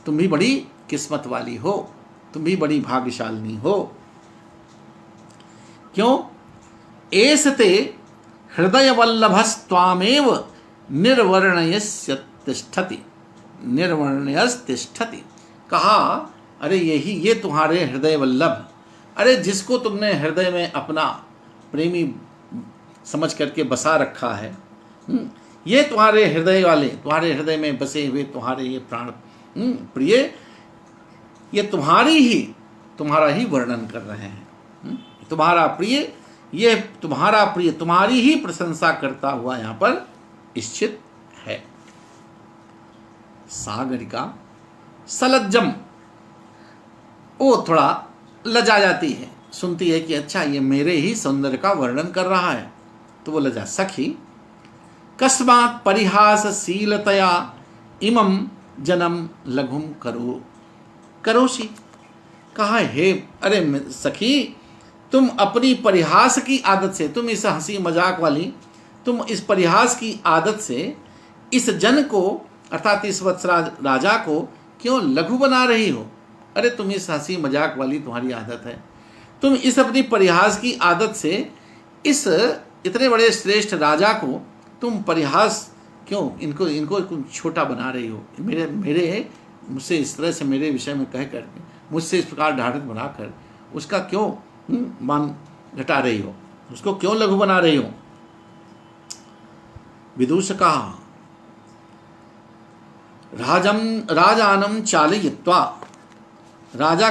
तुम भी बड़ी किस्मत वाली हो, तुम भी बड़ी भाग्यशालिनी हो। क्यों? एसते हृदय वल्लभस्त्वामेव निर्वर्णयस्य तिष्ठति, निर्वर्णयस्तिष्ठति। कहा अरे यही ये तुम्हारे हृदय वल्लभ, अरे जिसको तुमने हृदय में अपना प्रेमी समझ करके बसा रखा है, ये तुम्हारे हृदय वाले, तुम्हारे हृदय में बसे हुए तुम्हारे ये प्राण प्रिय, ये तुम्हारा ही वर्णन कर रहे हैं। तुम्हारा प्रिय, ये तुम्हारा प्रिय तुम्हारी ही प्रशंसा करता हुआ यहाँ पर स्थित है। सागरिका सलज्जम, वो थोड़ा लजा जाती है, सुनती है कि अच्छा ये मेरे ही सौंदर्य का वर्णन कर रहा है, तो वो लजा। सखी कस्मात् परिहासशीलतया इमं जनम लघुम करोषि। कहा हे अरे सखी, तुम अपनी परिहास की आदत से, तुम इस हंसी मजाक वाली, तुम इस परिहास की आदत से इस जन को अर्थात इस वत्सराज राजा को क्यों लघु बना रही हो। अरे तुम इस हंसी मजाक वाली तुम्हारी आदत है, तुम इस अपनी परिहास की आदत से इस इतने बड़े श्रेष्ठ राजा को तुम परिहास क्यों, इनको छोटा बना रही हो। मेरे मुझसे इस तरह से मेरे विषय में कह कर, मुझसे इस प्रकार ढाढ़क बनाकर उसका क्यों मान घटा रही हो, उसको क्यों लघु बना रही हो। विदूषका राजानम चालयित्वा, राजा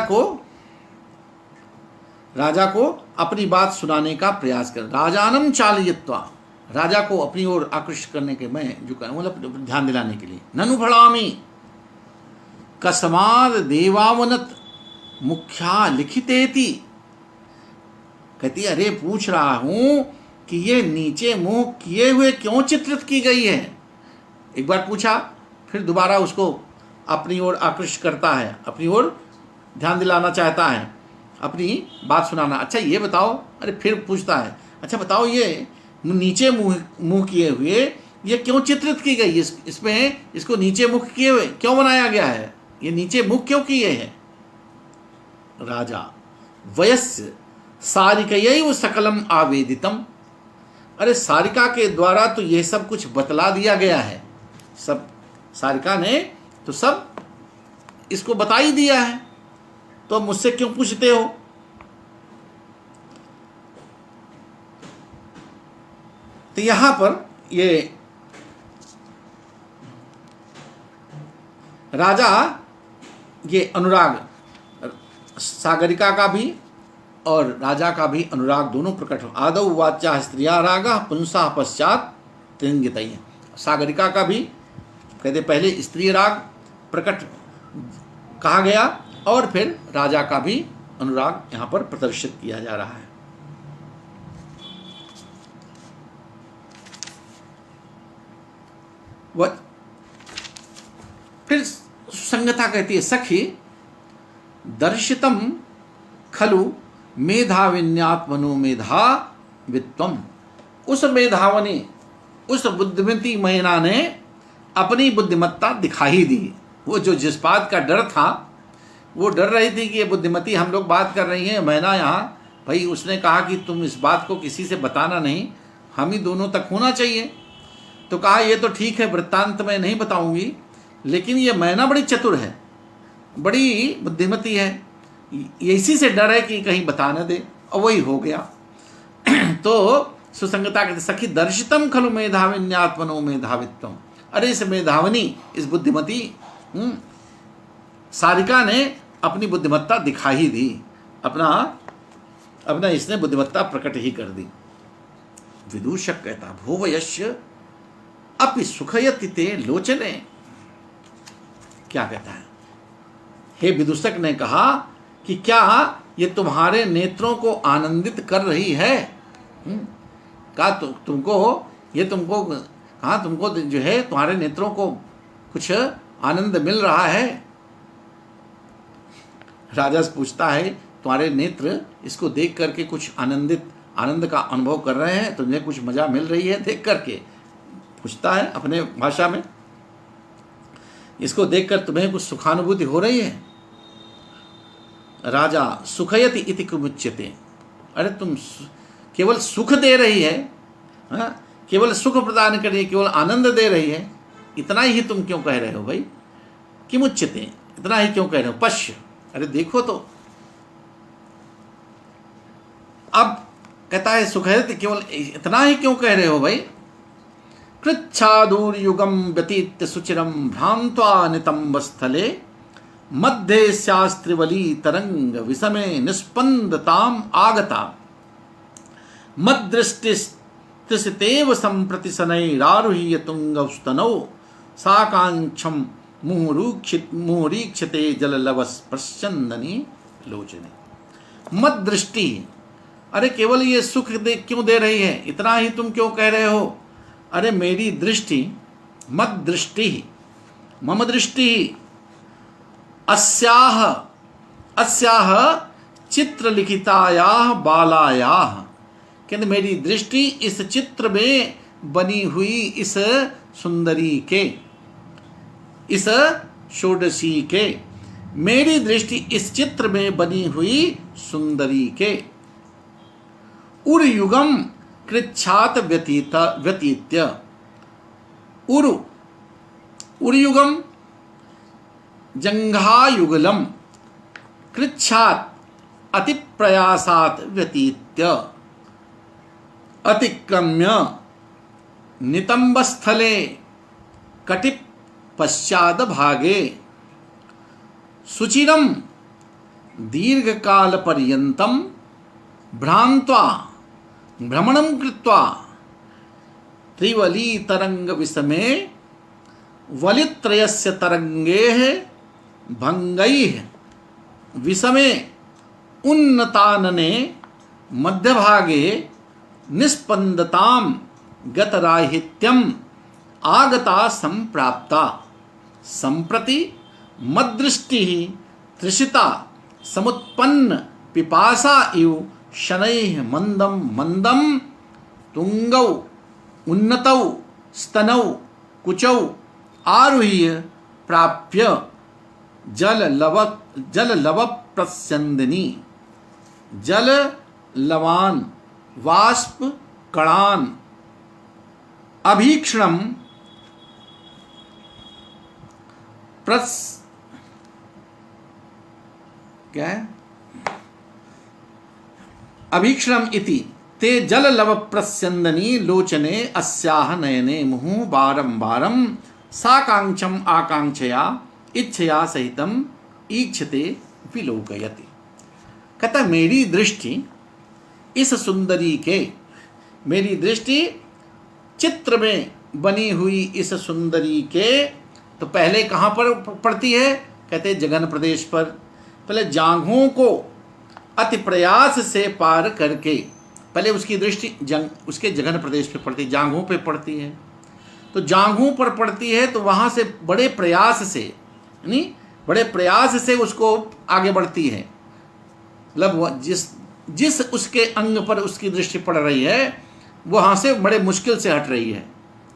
को अपनी बात सुनाने का प्रयास कर। राजानम चालयित्वा, राजा को अपनी ओर आकृष्ट करने के, मैं जो कहूँ मतलब ध्यान दिलाने के लिए। ननु भड़ामी कस्माद देवावनत मुख्या लिखितेति, कहती अरे पूछ रहा हूं कि ये नीचे मुंह किए हुए क्यों चित्रित की गई है। एक बार पूछा, फिर दोबारा उसको अपनी ओर आकृष्ट करता है, अपनी ओर ध्यान दिलाना चाहता है, अपनी बात सुनाना। अच्छा ये बताओ, अरे फिर पूछता है, अच्छा बताओ ये नीचे मुंह किए हुए ये क्यों चित्रित की गई, इसमें इसको नीचे मुख किए हुए क्यों बनाया गया है, ये नीचे मुख क्यों किए हैं। राजा वयस्य सारिकयैव सकलम आवेदितम, अरे सारिका के द्वारा तो ये सब कुछ बतला दिया गया है, सब सारिका ने तो सब इसको बता ही दिया है, तो अब मुझसे क्यों पूछते हो। तो यहां पर ये राजा ये अनुराग, सागरिका का भी और राजा का भी अनुराग दोनों प्रकट हो। आदौ वाच्या स्त्रिया रागा पुंसा पश्चात त्रिंगितय, सागरिका का भी कहते पहले स्त्री राग प्रकट कहा गया और फिर राजा का भी अनुराग यहाँ पर प्रदर्शित किया जा रहा है। वह फिर संगता कहती है सखी दर्शितम खलु मेधाविन्यात्मनो मेधा वित्वम, उस मेधावनी, उस बुद्धिमती महिला ने अपनी बुद्धिमत्ता दिखा ही दी। वो जो जिस बात का डर था, वो डर रही थी कि ये बुद्धिमती, हम लोग बात कर रही हैं, मैना यहाँ, भाई उसने कहा कि तुम इस बात को किसी से बताना नहीं, हम ही दोनों तक होना चाहिए। तो कहा ये तो ठीक है, वृत्तांत में नहीं बताऊंगी, लेकिन ये मैना बड़ी चतुर है, बड़ी बुद्धिमती है, ये इसी से डर है कि कहीं बता न दे, और वही हो गया। तो सुसंगता कहते सखी दर्शितम खलु मेधाविन्यात्मनो मेधावित्वम। अरे इस मेधावनी, इस बुद्धिमती सारिका ने अपनी बुद्धिमत्ता दिखा ही दी, अपना इसने बुद्धिमत्ता प्रकट ही कर दी। विदूषक कहता भूवयस्य अपि सुखयति ते लोचने। क्या कहता है? हे विदूषक ने कहा कि क्या ये तुम्हारे नेत्रों को आनंदित कर रही है? कहा तुमको जो है तुम्हारे नेत्रों को कुछ आनंद मिल रहा है? राजा से पूछता है तुम्हारे नेत्र इसको देख करके कुछ आनंद का अनुभव कर रहे हैं, तुम्हें कुछ मजा मिल रही है देख करके? पूछता है अपने भाषा में, इसको देखकर तुम्हें कुछ सुखानुभूति हो रही है? राजा सुखयति इति कुमुच्यते। अरे तुम केवल सुख दे रही है, केवल सुख प्रदान कर रही है, केवल आनंद दे रही है, इतना ही तुम क्यों कह रहे हो भाई? किमुच्यते, इतना ही क्यों कह रहे हो? पश्य, अरे देखो तो। अब कहता है सुखयति, केवल इतना ही क्यों कह रहे हो भाई? कृच्छादूर्युगम व्यतीत्य सुचिरम भ्रांत्वा नितंब स्थले मध्ये शास्त्रिवली तरंग विषमे निस्पंदताम आगता मद्दृष्टिस्तेव संप्रति शनैरारुह्य तुंगस्तनौ साकांक्षम मुहुरीक्षते जललवस् प्रस्यंदनी लोचने। मद दृष्टि, अरे केवल ये सुख क्यों दे रही है, इतना ही तुम क्यों कह रहे हो? अरे मेरी दृष्टि, मद दृष्टि, मम दृष्टि अस्याह चित्रलिखितायाः बालायाः, कहते मेरी दृष्टि इस चित्र में बनी हुई इस सुंदरी के, इस षोडशी के, मेरी दृष्टि इस चित्र में बनी हुई सुंदरी के। उर्युगम कृच्छात व्यतीत्य, उर्युगम जंघायुगलम कृच्छात अति प्रयासात व्यतीत्य अतिक्रम्य नितंबस्थले कटिप पश्चाद भागे सुचिरम दीर्घकाल पर्यंतम भ्रांत्वा भ्रमणं कृत्वा त्रिवली तरंग विषमे वलित्रयस्य तरंगेः भंगैः विषमे उन्नतानने मध्यभागे निस्पंदताम गतराहित्यम आगता संप्राप्ता संप्रति मद्दृष्टि तृषिता समुत्पन्न पिपासा इव शनैः मंदम मंदम तुंगौ उन्नतौ स्तनौ कुचौ आरुह्य प्राप्य जल लव प्रस्यंदिनी, जल लवान वाष्प कणान अभीक्षणम क्या है? अभीक्षणम इति ते जल लव प्रस्यंदनी लोचने अस्याह नयने मुहु बारंबारम साकांक्षम आकांक्षया इच्छया सहितम ईक्षते विलोकयति। कहता मेरी दृष्टि इस सुंदरी के, मेरी दृष्टि चित्र में बनी हुई इस सुंदरी के, तो पहले कहाँ पर पड़ती है? कहते जघन प्रदेश पर। पहले जांघों को अति प्रयास से पार करके पहले उसकी दृष्टि उसके जघन प्रदेश पे पड़ती है, जांघों पे पड़ती है। तो जांघों पर पड़ती है तो वहाँ से बड़े प्रयास से, यानी बड़े प्रयास से उसको आगे बढ़ती है। मतलब जिस उसके अंग पर उसकी दृष्टि पड़ रही है वहाँ से बड़े मुश्किल से हट रही है,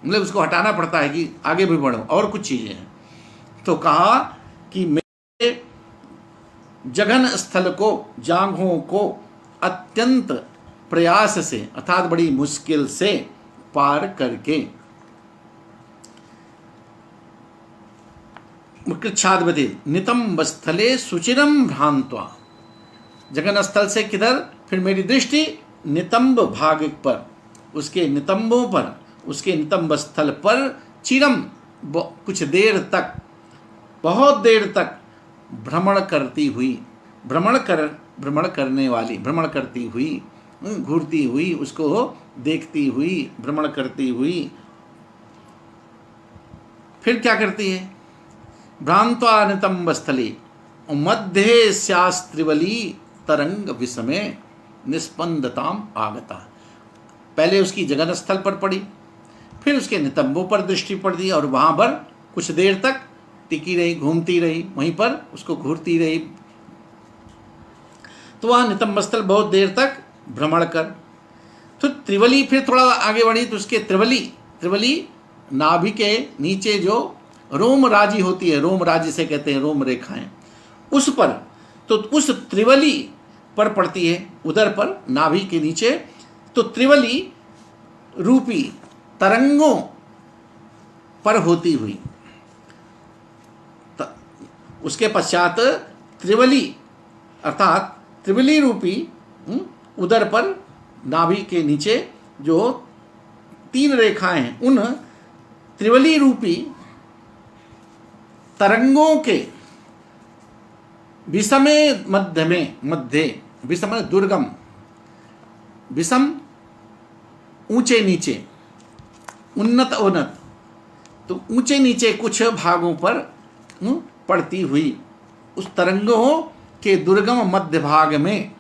मतलब उसको हटाना पड़ता है कि आगे भी बढ़ो। और कुछ चीज़ें हैं। तो कहा कि मेरे जघन स्थल को, जांघों को अत्यंत प्रयास से अर्थात बड़ी मुश्किल से पार करके, कृच्छादवती नितंब स्थले सुचिरम भ्रांत्वा, जगन स्थल से किधर, फिर मेरी दृष्टि नितंब भाग पर, उसके नितंबों पर, उसके नितंब स्थल पर चिरम कुछ देर तक, बहुत देर तक भ्रमण करती हुई, भ्रमण करने वाली, भ्रमण करती हुई, घूरती हुई, उसको देखती हुई, भ्रमण करती हुई, फिर क्या करती है, भ्रांत्वा नितंब स्थली मध्य स्यास्त्रिवली तरंग विषमे निस्पंदताम आगता। पहले उसकी जगन स्थल पर पड़ी, फिर उसके नितंबों पर दृष्टि पड़ी और वहाँ पर कुछ देर तक टिकी रही, घूमती रही, वहीं पर उसको घूरती रही। तो वहाँ नितंब स्थल बहुत देर तक भ्रमण कर, तो त्रिवली, फिर थोड़ा आगे बढ़ी तो उसके त्रिवली नाभि के नीचे जो रोम राजी होती है, रोम राजी से कहते हैं रोम रेखाएं, उस पर, तो उस त्रिवली पर पड़ती है, उधर पर नाभि के नीचे, तो त्रिवली रूपी तरंगों पर होती हुई, उसके पश्चात त्रिवली अर्थात त्रिवली रूपी उदर पर नाभि के नीचे जो 3 रेखाएं हैं, उन त्रिवली रूपी तरंगों के विषमे मध्य विषम दुर्गम, विषम ऊंचे नीचे, उन्नत अवनत, तो ऊंचे नीचे कुछ भागों पर पड़ती हुई उस तरंगों के दुर्गम मध्य भाग में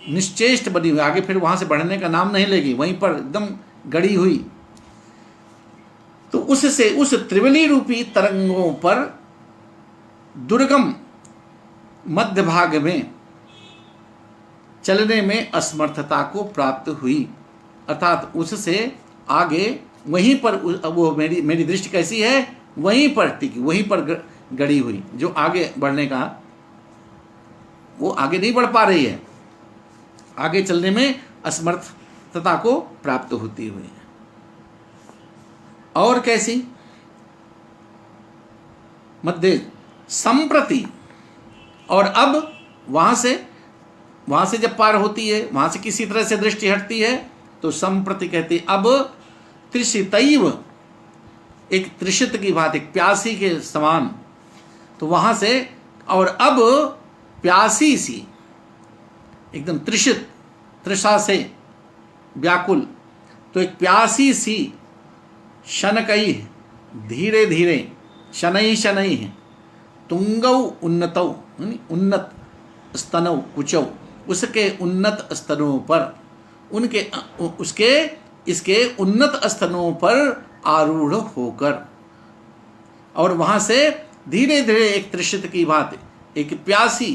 निश्चेष्ट बनी हुई, आगे फिर वहां से बढ़ने का नाम नहीं लेगी, वहीं पर एकदम गड़ी हुई। तो उससे, उस त्रिवली रूपी तरंगों पर दुर्गम मध्य भाग में चलने में असमर्थता को प्राप्त हुई, अर्थात उससे आगे वहीं पर वो मेरी दृष्टि कैसी है, वहीं पर टिकी, वहीं पर गड़ी हुई, जो आगे बढ़ने का, वो आगे नहीं बढ़ पा रही है, आगे चलने में असमर्थता को प्राप्त होती हुई है। और कैसी, मध्य संप्रति, और अब वहां से जब पार होती है, वहां से किसी तरह से दृष्टि हटती है, तो संप्रति कहती अब त्रिषितैव, एक त्रिषित की बात, एक प्यासी के समान, तो वहां से, और अब प्यासी सी, एकदम त्रिषित, तृषा से व्याकुल, तो एक प्यासी सी, शनकई, धीरे धीरे, शनई है, तुंगौ उन्नतौ, उन्नत स्तनौ कुचौ, उसके उन्नत स्तनों पर, इसके उन्नत स्तनों पर आरूढ़ होकर, और वहां से धीरे धीरे एक त्रिषित की बात, एक प्यासी,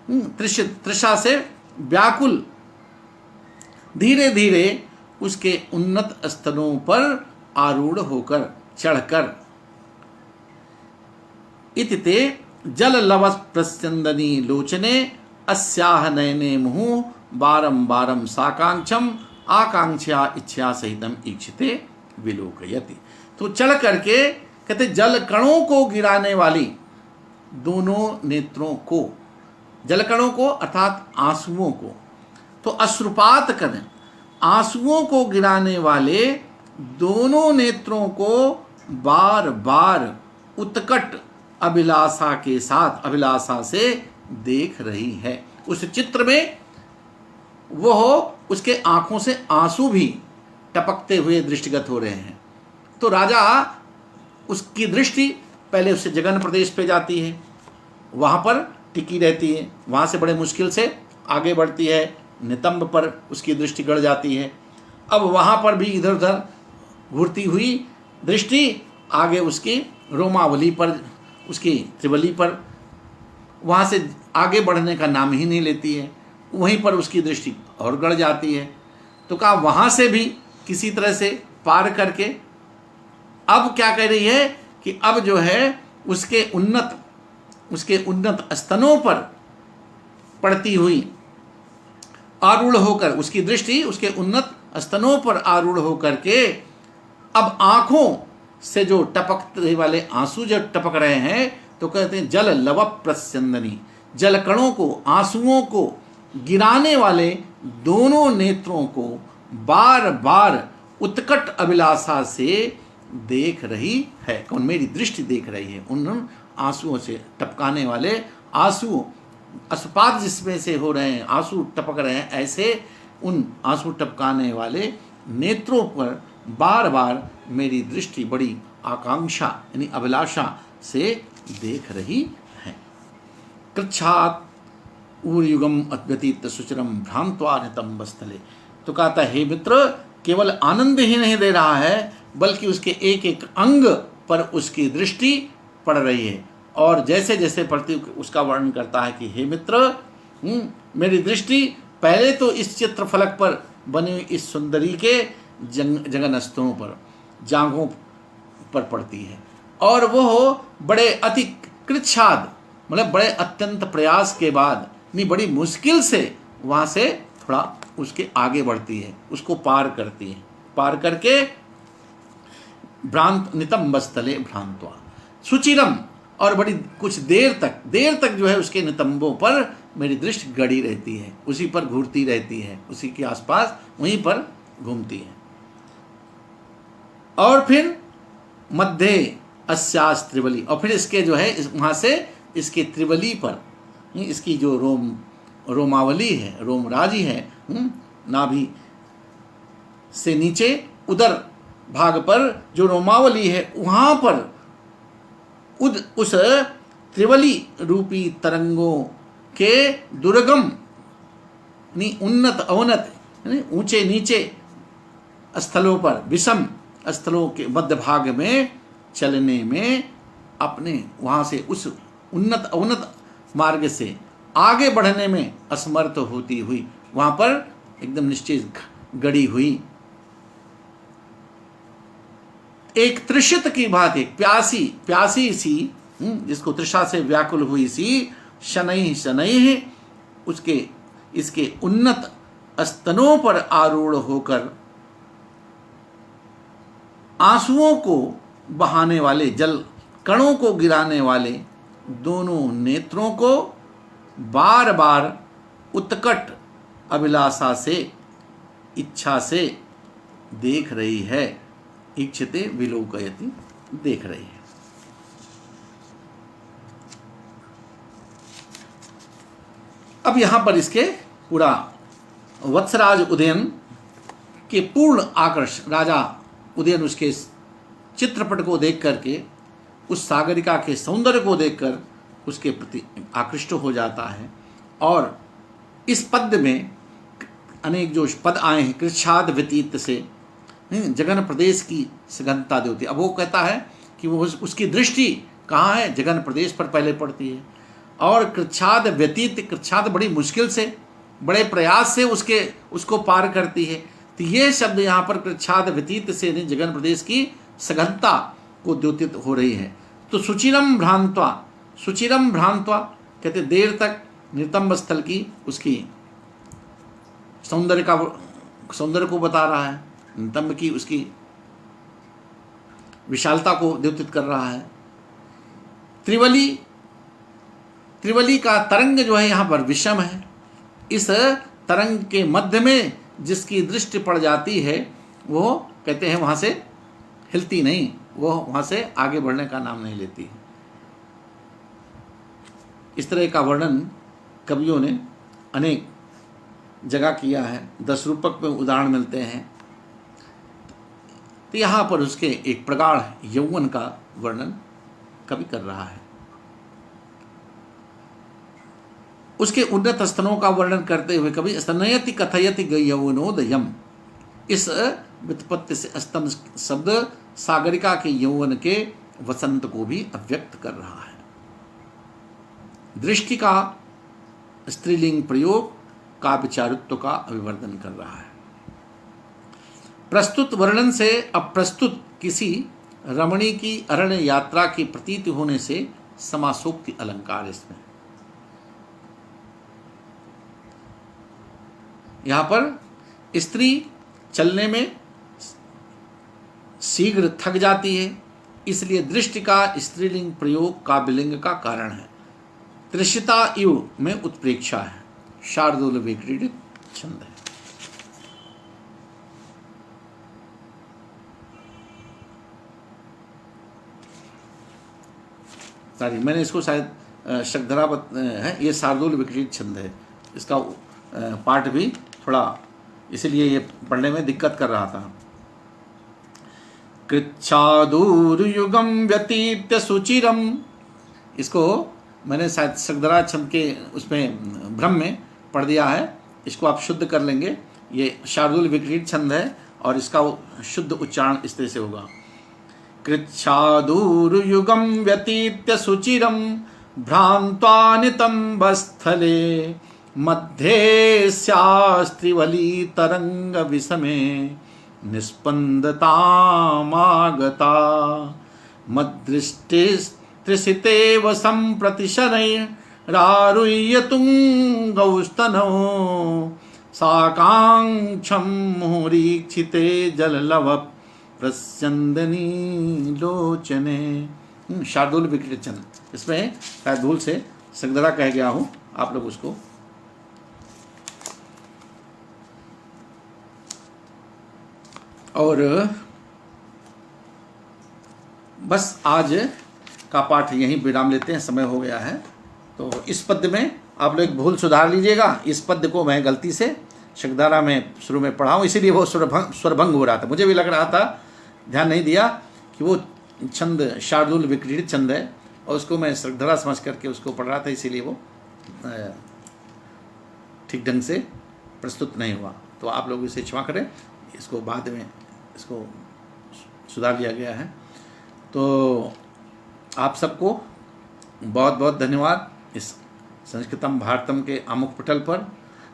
त्रिषित, तृषा से व्याकुल, धीरे धीरे उसके उन्नत स्तनों पर आरूढ़ होकर, चढ़कर, इतिते जल लवस प्रस्यंदनी लोचने अस्याह नयने मुहुः बारम बारम साकांक्षम आकांक्षा इच्छा सहितम ईक्षिते विलोकयति। तो चढ़ करके कहते जल कणों को गिराने वाली दोनों नेत्रों को, जल कणों को अर्थात आंसुओं को, तो अश्रुपात करें, आंसुओं को गिराने वाले दोनों नेत्रों को बार बार उत्कट अभिलाषा के साथ, अभिलाषा से देख रही है। उस चित्र में वह, उसके आंखों से आंसू भी टपकते हुए दृष्टिगत हो रहे हैं। तो राजा, उसकी दृष्टि पहले उससे जगन प्रदेश पे जाती है, वहाँ पर टिकी रहती है, वहाँ से बड़े मुश्किल से आगे बढ़ती है, नितंब पर उसकी दृष्टि गड़ जाती है। अब वहाँ पर भी इधर उधर घूरती हुई दृष्टि आगे उसकी रोमावली पर, उसकी त्रिवली पर, वहाँ से आगे बढ़ने का नाम ही नहीं लेती है, वहीं पर उसकी दृष्टि और गड़ जाती है। तो कहा वहाँ से भी किसी तरह से पार करके अब क्या कह रही है कि अब जो है उसके उन्नत स्तनों पर पड़ती हुई आरूढ़ होकर, उसकी दृष्टि उसके उन्नत स्तनों पर आरूढ़ होकर के अब आंखों से जो टपकने वाले आंसू जो टपक रहे हैं, तो कहते हैं जल लव प्रस्यंदनी, जल कणों को, आंसुओं को गिराने वाले दोनों नेत्रों को बार बार उत्कट अभिलाषा से देख रही है। कौन? मेरी दृष्टि देख रही है उन आंसुओं से, टपकाने वाले आंसू, अस्पात जिसमें से हो रहे हैं, आंसू टपक रहे हैं, ऐसे उन आंसू टपकाने वाले नेत्रों पर बार बार मेरी दृष्टि बड़ी आकांक्षा यानी अभिलाषा से देख रही है। कृच्छात ऊर्युगम अद्वतीत सुचिरम भ्रांत्वा नितंब स्थले। तो कहता है, हे मित्र, केवल आनंद ही नहीं दे रहा है, बल्कि उसके एक एक अंग पर उसकी दृष्टि पड़ रही है। और जैसे जैसे पढ़ती उसका वर्णन करता है कि हे मित्र, मेरी दृष्टि पहले तो इस चित्र फलक पर बनी हुई इस सुंदरी के जगनस्तों पर, जांघों पर पड़ती है, और वो बड़े अति कृच्छाद, मतलब बड़े अत्यंत प्रयास के बाद, नहीं बड़ी मुश्किल से वहाँ से थोड़ा उसके आगे बढ़ती है, उसको पार करती है, पार करके भ्रांत नितंब स्थले भ्रांत्वा सुचिरम, और बड़ी कुछ देर तक जो है उसके नितंबों पर मेरी दृष्टि गड़ी रहती है, उसी पर घूरती रहती है, उसी के आसपास वहीं पर घूमती है। और फिर मध्य अस्यास त्रिवली, और फिर इसके जो है वहाँ से इसके त्रिवली पर, इसकी जो रोमावली है, रोमराजी है, नाभि से नीचे उदर भाग पर जो रोमावली है, वहाँ पर उस त्रिवली रूपी तरंगों के दुर्गम उन्नत अवनत ऊंचे नीचे स्थलों पर, विषम स्थलों के मध्य भाग में चलने में, अपने वहाँ से उस उन्नत अवनत मार्ग से आगे बढ़ने में असमर्थ होती हुई, वहाँ पर एकदम निश्चित गड़ी हुई एक तृषित की भांति, प्यासी सी, जिसको तृषा से व्याकुल हुई सी, शनैः शनैः उसके इसके उन्नत स्तनों पर आरूढ़ होकर आंसुओं को बहाने वाले, जल कणों को गिराने वाले दोनों नेत्रों को बार बार उत्कट अभिलाषा से, इच्छा से देख रही है। इच्छते विलोकयति, देख रही है। अब यहां पर इसके पूरा वत्सराज उदयन के पूर्ण आकर्षण, राजा उदयन उसके चित्रपट को देख करके, उस सागरिका के सौंदर्य को देखकर उसके प्रति आकृष्ट हो जाता है। और इस पद में अनेक जो पद आए हैं, कृच्छाद व्यतीत से जगन प्रदेश की सघनता देती। अब वो कहता है कि वो उसकी दृष्टि कहाँ है? जगन प्रदेश पर पहले पड़ती है। और कृच्छाद व्यतीत, कृच्छाद बड़ी मुश्किल से, बड़े प्रयास से उसको पार करती है। तो ये शब्द यहाँ पर कृच्छाद व्यतीत से जगन प्रदेश की सघनता को द्योतित हो रही है। तो सुचिरम भ्रांत्वा, सुचिरम भ्रांत्वा कहते देर तक नितंब स्थल की उसकी सौंदर्य को बता रहा है, नितंब की उसकी विशालता को द्योतित कर रहा है। त्रिवली का तरंग जो है यहाँ पर विषम है। इस तरंग के मध्य में जिसकी दृष्टि पड़ जाती है, वो कहते हैं वहाँ से हिलती नहीं, वो वहाँ से आगे बढ़ने का नाम नहीं लेती। इस तरह का वर्णन कवियों ने अनेक जगह किया है, 10 रूपक में उदाहरण मिलते हैं। तो यहाँ पर उसके एक प्रगाढ़ यौवन का वर्णन कवि कर रहा है। उसके उन्नत स्तनों का वर्णन करते हुए कवि स्तनयति कथयति यौवनोदयम, इस व्युत्पत्ति से स्तन शब्द सागरिका के यौवन के वसंत को भी अव्यक्त कर रहा है। दृष्टि का स्त्रीलिंग प्रयोग काव्य चारुत्व का अभिवर्धन कर रहा है। प्रस्तुत वर्णन से अप्रस्तुत किसी रमणी की अरण्य यात्रा की प्रतीति होने से समासोक्ति अलंकार इसमें। यहां पर स्त्री चलने में शीघ्र थक जाती है, इसलिए दृष्टि का स्त्रीलिंग प्रयोग काव्यलिंग का कारण है। तृष्यता इव में उत्प्रेक्षा है, शार्दूल विक्रीडित छंद है। सॉरी, मैंने इसको शायद शक्धरावत है, ये शार्दूल विक्रीडित छंद है। इसका पाठ भी थोड़ा इसलिए ये पढ़ने में दिक्कत कर रहा था। कृच्छादूर्युगम व्यतीत्य सुचिरम, इसको मैंने शायद शक्धरा छंद के उसमें भ्रम में पढ़ दिया है, इसको आप शुद्ध कर लेंगे। ये शार्दूल विक्रीडित छंद है और इसका शुद्ध उच्चारण इस तरह से होगा। कृच्छादूर्युगम व्यतीत्य सुचिरम भ्रांत्वा नितंबस्थले मध्ये स्यास्त्रिवली तरंग विषमे निस्पंदतामागता मद्दृष्टिस्त्रिसितेव सम्प्रति शनैरारुह्य तुंगौस्तनौ साकांक्षं मुहुरीक्षिते जललव प्रस्यंदनी लोचने। शार्दूल विक्रीडित छंद, इसमें शायद भूल से शक्धरा कह गया हूँ, आप लोग उसको और बस आज का पाठ यहीं विराम लेते हैं, समय हो गया है। तो इस पद्य में आप लोग भूल सुधार लीजिएगा। इस पद्य को मैं गलती से शक्धरा में शुरू में पढ़ा हूँ, इसीलिए वो स्वरभंग हो रहा था। मुझे भी लग रहा था, ध्यान नहीं दिया कि वो छंद शार्दूल विक्रीडित छंद है और उसको मैं शक्धरा समझ करके उसको पढ़ रहा था, इसीलिए वो ठीक ढंग से प्रस्तुत नहीं हुआ। तो आप लोग इसे क्षमा करें, इसको बाद में इसको सुधार लिया गया है। तो आप सबको बहुत बहुत धन्यवाद। इस संस्कृतम भारतम के आमुख पटल पर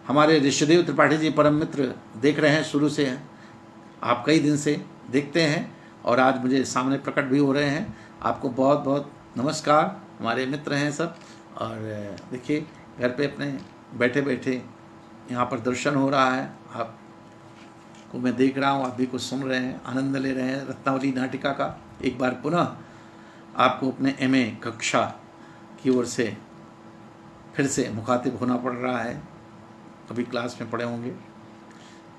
हमारे ऋषिदेव त्रिपाठी जी परम मित्र देख रहे हैं, शुरू से हैं, आप कई दिन से देखते हैं और आज मुझे सामने प्रकट भी हो रहे हैं। आपको बहुत बहुत नमस्कार, हमारे मित्र हैं सब। और देखिए घर पे अपने बैठे बैठे यहाँ पर दर्शन हो रहा है, आपको मैं देख रहा हूँ, आप भी कुछ सुन रहे हैं, आनंद ले रहे हैं रत्नावली नाटिका का। एक बार पुनः आपको अपने MA कक्षा की ओर से फिर से मुखातिब होना पड़ रहा है, कभी क्लास में पढ़े होंगे।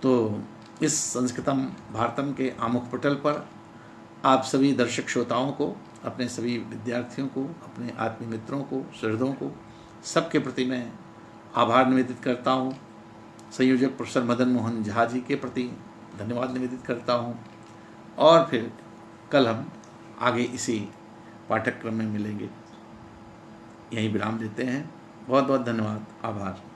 तो इस संस्कृतम भारतम के आमुख पटल पर आप सभी दर्शक श्रोताओं को, अपने सभी विद्यार्थियों को, अपने आत्मीय मित्रों को, सुहृदों को, सबके प्रति मैं आभार निवेदित करता हूँ। संयोजक प्रोफेसर मदन मोहन झा जी के प्रति धन्यवाद निवेदित करता हूँ। और फिर कल हम आगे इसी पाठ्यक्रम में मिलेंगे। यहीं विराम देते हैं। बहुत बहुत धन्यवाद, आभार।